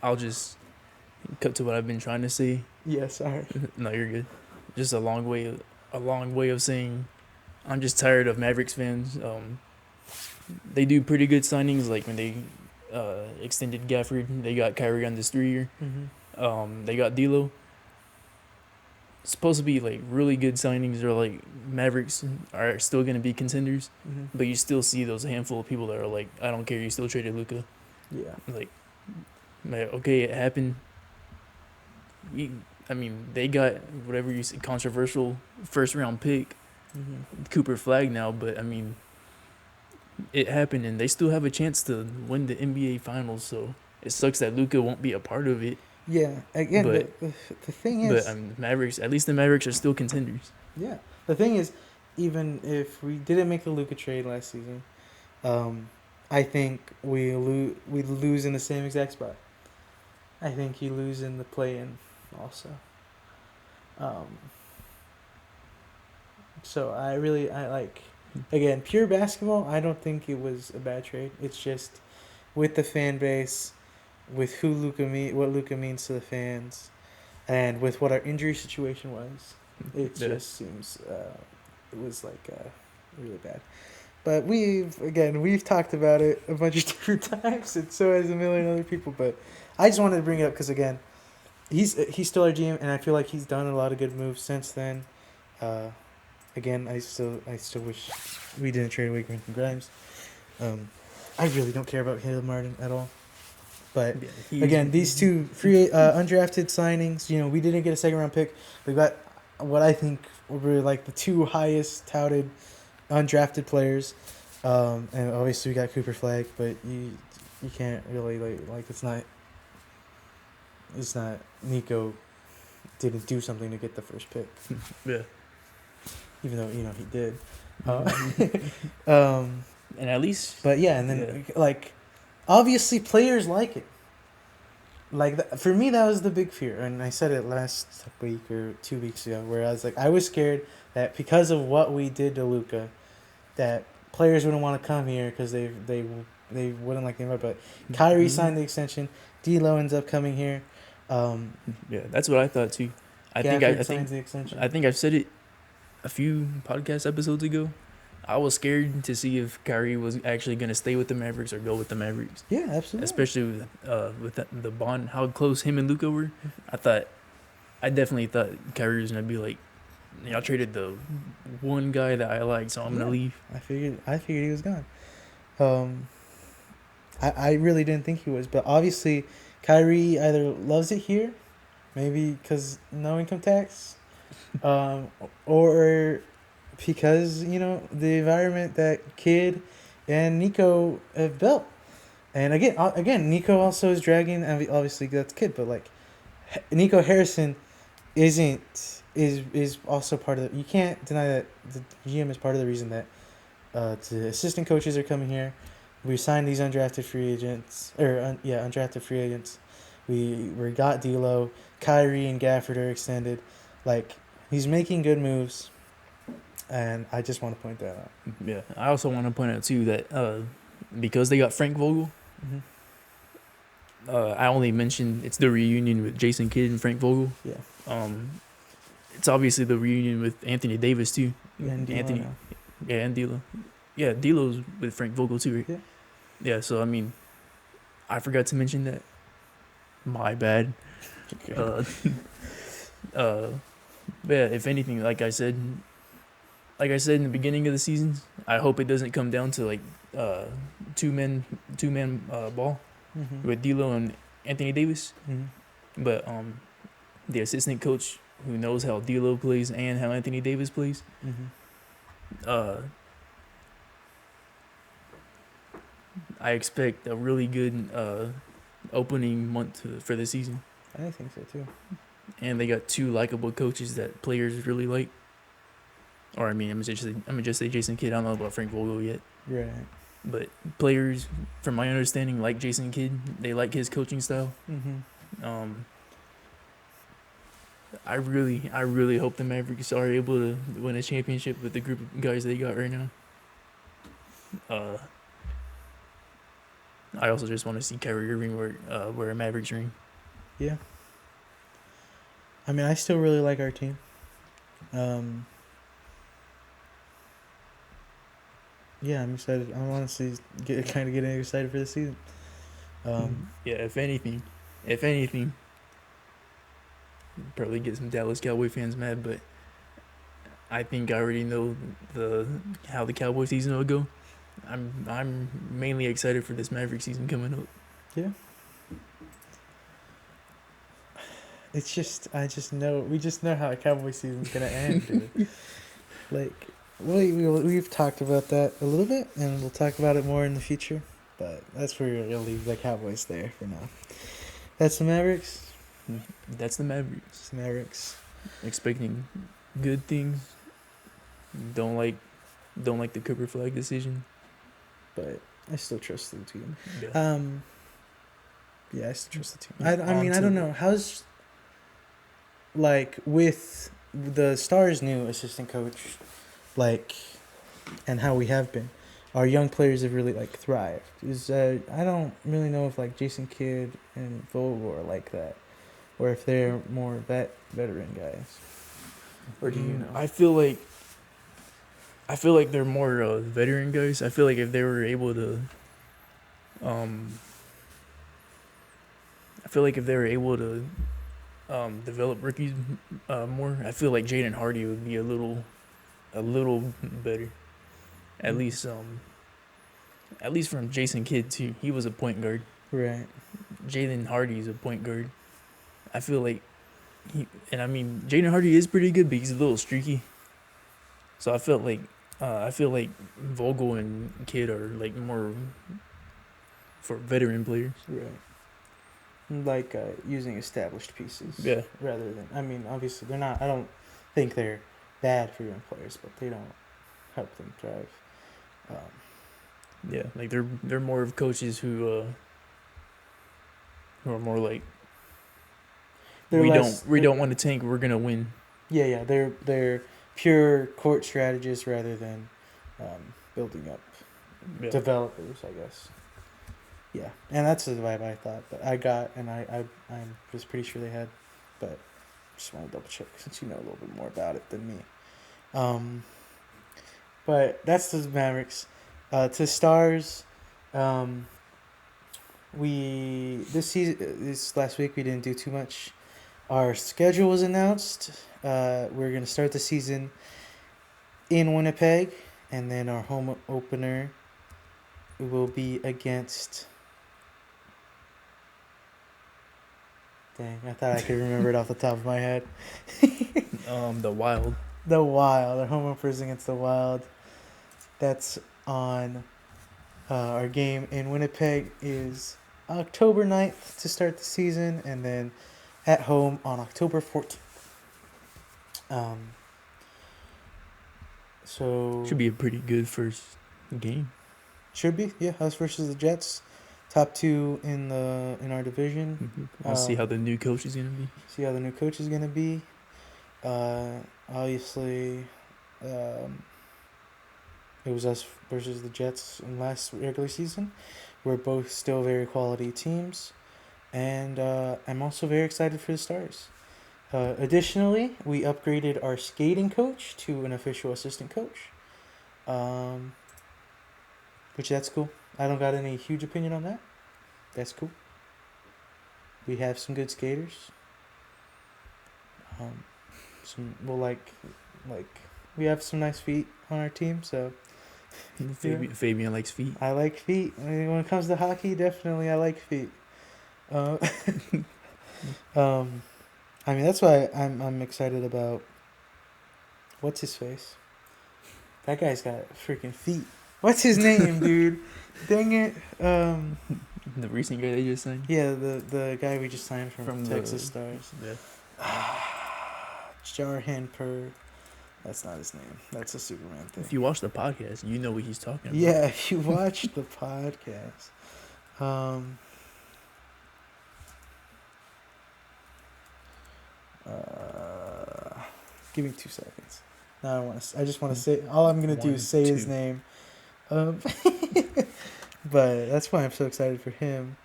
I'll just cut to what I've been trying to say. Yeah, sorry. No, you're good. Just a long way of saying I'm just tired of Mavericks fans. They do pretty good signings, like when they extended Gafford, they got Kyrie on this 3-year. They got D'Lo. Supposed to be like really good signings, or like Mavericks are still going to be contenders, but you still see those handful of people that are like, I don't care, you still traded Luka. Yeah. Like, okay, it happened. I mean, they got whatever you say, controversial first-round pick, Cooper Flag now, but I mean, it happened, and they still have a chance to win the NBA Finals. So it sucks that Luka won't be a part of it. Yeah, again, but the thing is... But Mavericks, at least the Mavericks are still contenders. Yeah. The thing is, even if we didn't make the Luka trade last season, I think we lose in the same exact spot. I think you lose in the play-in also. So I like... Again, pure basketball, I don't think it was a bad trade. It's just with the fan base, with what Luka means to the fans, and with what our injury situation was, it just seems it was like really bad. But we've talked about it a bunch of different times, and so has a million other people. But I just wanted to bring it up because again, he's still our GM, and I feel like he's done a lot of good moves since then. Again, I still wish we didn't trade away Quentin Grimes. I really don't care about Caleb Martin at all. But again, these two free undrafted signings, we didn't get a second-round pick. We got what I think were like the two highest touted undrafted players. And obviously we got Cooper Flag, but you can't really like it's not Nico didn't do something to get the first pick. Yeah. Even though he did. And at least. But yeah, and then like obviously players like it. Like for me, that was the big fear, and I said it last week or 2 weeks ago, where I was like, I was scared that because of what we did to Luka, that players wouldn't want to come here because they wouldn't like the But Kyrie signed the extension. D'Lo ends up coming here. Yeah, that's what I thought too. I think I've said it a few podcast episodes ago. I was scared to see if Kyrie was actually going to stay with the Mavericks or go with the Mavericks. Yeah, absolutely. Especially with the bond, how close him and Luka were. I definitely thought Kyrie was going to be like, y'all traded the one guy that I like, so I'm going to leave. I figured he was gone. I really didn't think he was, but obviously Kyrie either loves it here, maybe because no income tax, or because the environment that Kid and Nico have built. And again Nico also is dragging, obviously that's Kid, but like Nico Harrison isn't is also part of the. You can't deny that the GM is part of the reason that the assistant coaches are coming here. We signed these undrafted free agents, undrafted free agents. We got D'Lo, Kyrie, and Gafford are extended. Like, he's making good moves, and I just want to point that out. Yeah, I also want to point out too that because they got Frank Vogel, I only mentioned it's the reunion with Jason Kidd and Frank Vogel. Yeah. It's obviously the reunion with Anthony Davis too. And D'Lo Anthony, now. yeah, and D'Lo. Yeah, D'Lo's with Frank Vogel too, right? Yeah. Yeah, so I mean, I forgot to mention that. My bad. Okay. Yeah, if anything, like I said in the beginning of the season, I hope it doesn't come down to like two man ball with D'Lo and Anthony Davis. But the assistant coach who knows how D'Lo plays and how Anthony Davis plays, I expect a really good opening month for the season. I think so too. And they got two likable coaches that players really like. Or I mean, I'm just say Jason Kidd. I don't know about Frank Vogel yet. Right. But players, from my understanding, like Jason Kidd. They like his coaching style. I really hope the Mavericks are able to win a championship with the group of guys they got right now. I also just want to see Kyrie Irving wear a Mavericks ring. Yeah. I mean, I still really like our team. Yeah, I'm excited. I'm honestly getting excited for the season. Yeah, if anything, probably get some Dallas Cowboy fans mad, but I think I already know how the Cowboy season will go. I'm mainly excited for this Maverick season coming up. Yeah. It's just we just know how a Cowboy season's gonna end, dude. Like, we've talked about that a little bit, and we'll talk about it more in the future. But that's where we'll leave the Cowboys there for now. That's the Mavericks. That's the Mavericks. It's the Mavericks. Expecting good things. Don't like the Cooper Flag decision. But I still trust the team. Yeah. Yeah, I still trust the team. I mean, I don't know. How's, like, with the Stars' new assistant coach, like, and how we have been, our young players have really, like, thrived. I don't really know if, like, Jason Kidd and Vogel are like that, or if they're more veteran guys. Or do you know? I feel like they're more veteran guys. I feel like if they were able to, develop rookies more, I feel like Jaden Hardy would be a little better. At least from Jason Kidd too. He was a point guard. Right. Jaden Hardy is a point guard. I feel like Jaden Hardy is pretty good, but he's a little streaky. So I feel like Vogel and Kidd are like more for veteran players. Right. Like using established pieces. Yeah. Rather than, I mean, obviously they're not. I don't think they're bad for young players, but they don't help them thrive. Yeah, like they're more of coaches who are more like we don't want to tank. We're gonna win. Yeah. They're pure court strategists rather than building up developers, I guess. Yeah, and that's the vibe I thought, but I got, and I was pretty sure they had, but just want to double check since you know a little bit more about it than me. But that's the Mavericks. To Stars, this last week we didn't do too much. Our schedule was announced. We're gonna start the season in Winnipeg, and then our home opener will be against. Dang, I thought I could remember it off the top of my head. The Wild. The Wild. Our home opener is against the Wild. That's on. Our game in Winnipeg is October 9th to start the season, and then at home on October 14th. Um, so Should be a pretty good first game. should be, yeah. Us versus the Jets, top two in our division. I'll see how the new coach is gonna be. See how the new coach is gonna be. Obviously, um, it was us versus the Jets in last regular season. We're both still very quality teams, and I'm also very excited for the Stars. Additionally, we upgraded our skating coach to an official assistant coach, um, which that's cool. I don't got any huge opinion on that. That's cool. We have some good skaters. Like we have some nice feet on our team, so Fabian likes feet. I like feet. I mean, when it comes to hockey, definitely I like feet. Uh, I mean that's why I'm excited about what's his face. That guy's got freaking feet. What's his name, dude? Dang it. The recent guy they just signed. Yeah, the guy we just signed from Texas the, Stars. Yeah. Jarhan Per. That's not his name. That's a Superman thing. If you watch the podcast, you know what he's talking about. Yeah, if you watch the podcast. Give me 2 seconds. Now I just want to say. All I'm gonna do is say his name. But that's why I'm so excited for him.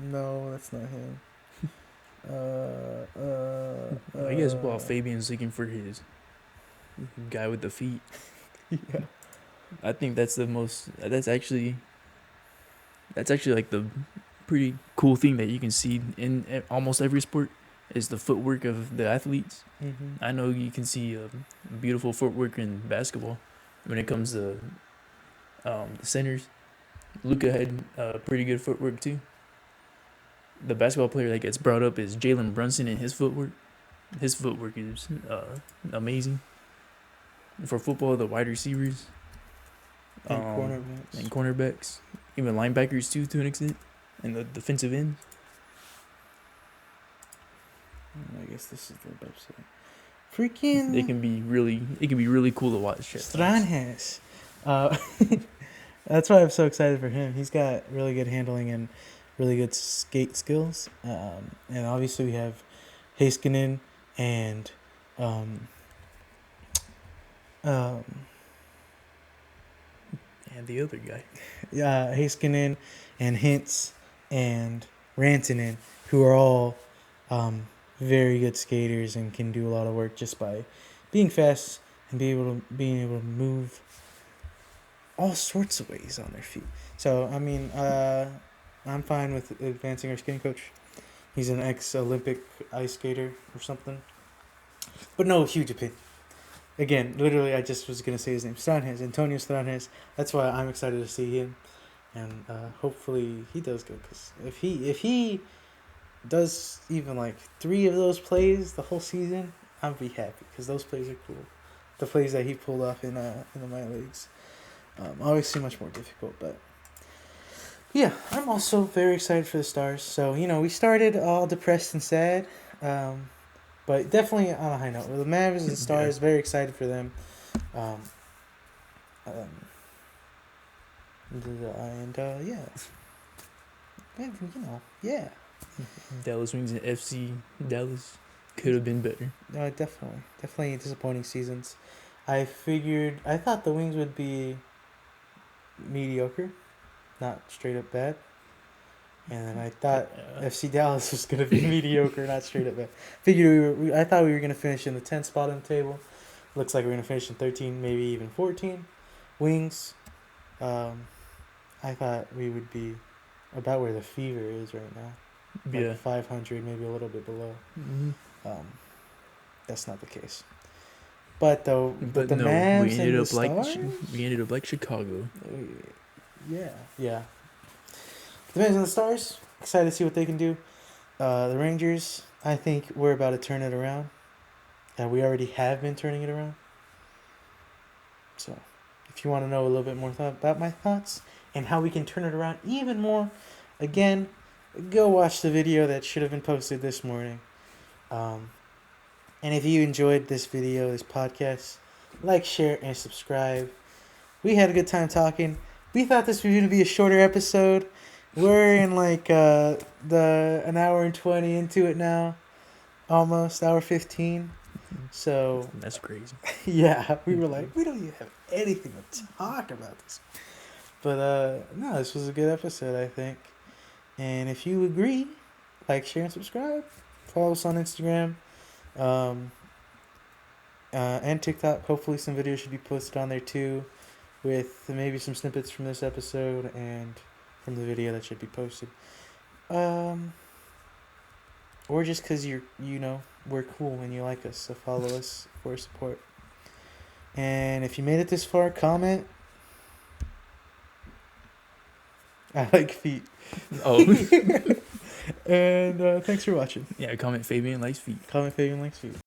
No, that's not him. I guess while Fabian's looking for his guy with the feet, Yeah. I think that's the most. That's actually like the pretty cool thing that you can see in almost every sport is the footwork of the athletes. Mm-hmm. I know you can see beautiful footwork in basketball when it comes to the centers. Luka had pretty good footwork too. The basketball player that gets brought up is Jalen Brunson and his footwork. His footwork is amazing. For football, the wide receivers And cornerbacks, even linebackers too, to an extent, and the defensive ends. I guess this is the website. Freaking. It can be really cool to watch. Stranhes. That's why I'm so excited for him. He's got really good handling and really good skate skills. And obviously we have Heiskanen and And the other guy. Heiskanen and Hintz and Rantanen, who are all very good skaters and can do a lot of work just by being fast and being able to move all sorts of ways on their feet. So I mean, I'm fine with advancing our skating coach. He's an ex-Olympic ice skater or something, but no huge opinion. Again, literally, I just was gonna say his name, Antonio Stranges. That's why I'm excited to see him, and hopefully he does good. Cause if he does even like 3 of those plays the whole season, I'll be happy because those plays are cool. The plays that he pulled off in the minor leagues, obviously much more difficult, but yeah, I'm also very excited for the Stars. So we started all depressed and sad. But definitely on a high note. With the Mavs and the Stars, very excited for them. Yeah. Dallas Wings and FC Dallas could have been better. Definitely disappointing seasons. I thought the Wings would be mediocre, not straight up bad. And then I thought FC Dallas was going to be mediocre, not straight up bad. I thought we were going to finish in the 10th spot on the table. Looks like we're going to finish in 13, maybe even 14. Wings, I thought we would be about where the Fever is right now. Like 500, maybe a little bit below. Mm-hmm. That's not the case. But the Mavs we ended up like Chicago. Yeah. The Mavs and the Stars, excited to see what they can do. The Rangers, I think we're about to turn it around. And we already have been turning it around. So, if you want to know a little bit more about my thoughts and how we can turn it around even more, again, go watch the video that should have been posted this morning. And if you enjoyed this video, this podcast, like, share, and subscribe. We had a good time talking. We thought this was going to be a shorter episode. We're in like an hour and 20 into it now. Almost hour 15. So That's crazy. yeah, we were like, we don't even have anything to talk about this. But no, this was a good episode, I think. And if you agree, like, share, and subscribe. Follow us on Instagram and TikTok. Hopefully some videos should be posted on there too, with maybe some snippets from this episode and from the video that should be posted. Or just because we're cool and you like us, so follow us for support. And if you made it this far, comment. I like feet. Oh. And thanks for watching. Yeah, comment Fabian likes feet. Comment Fabian likes feet.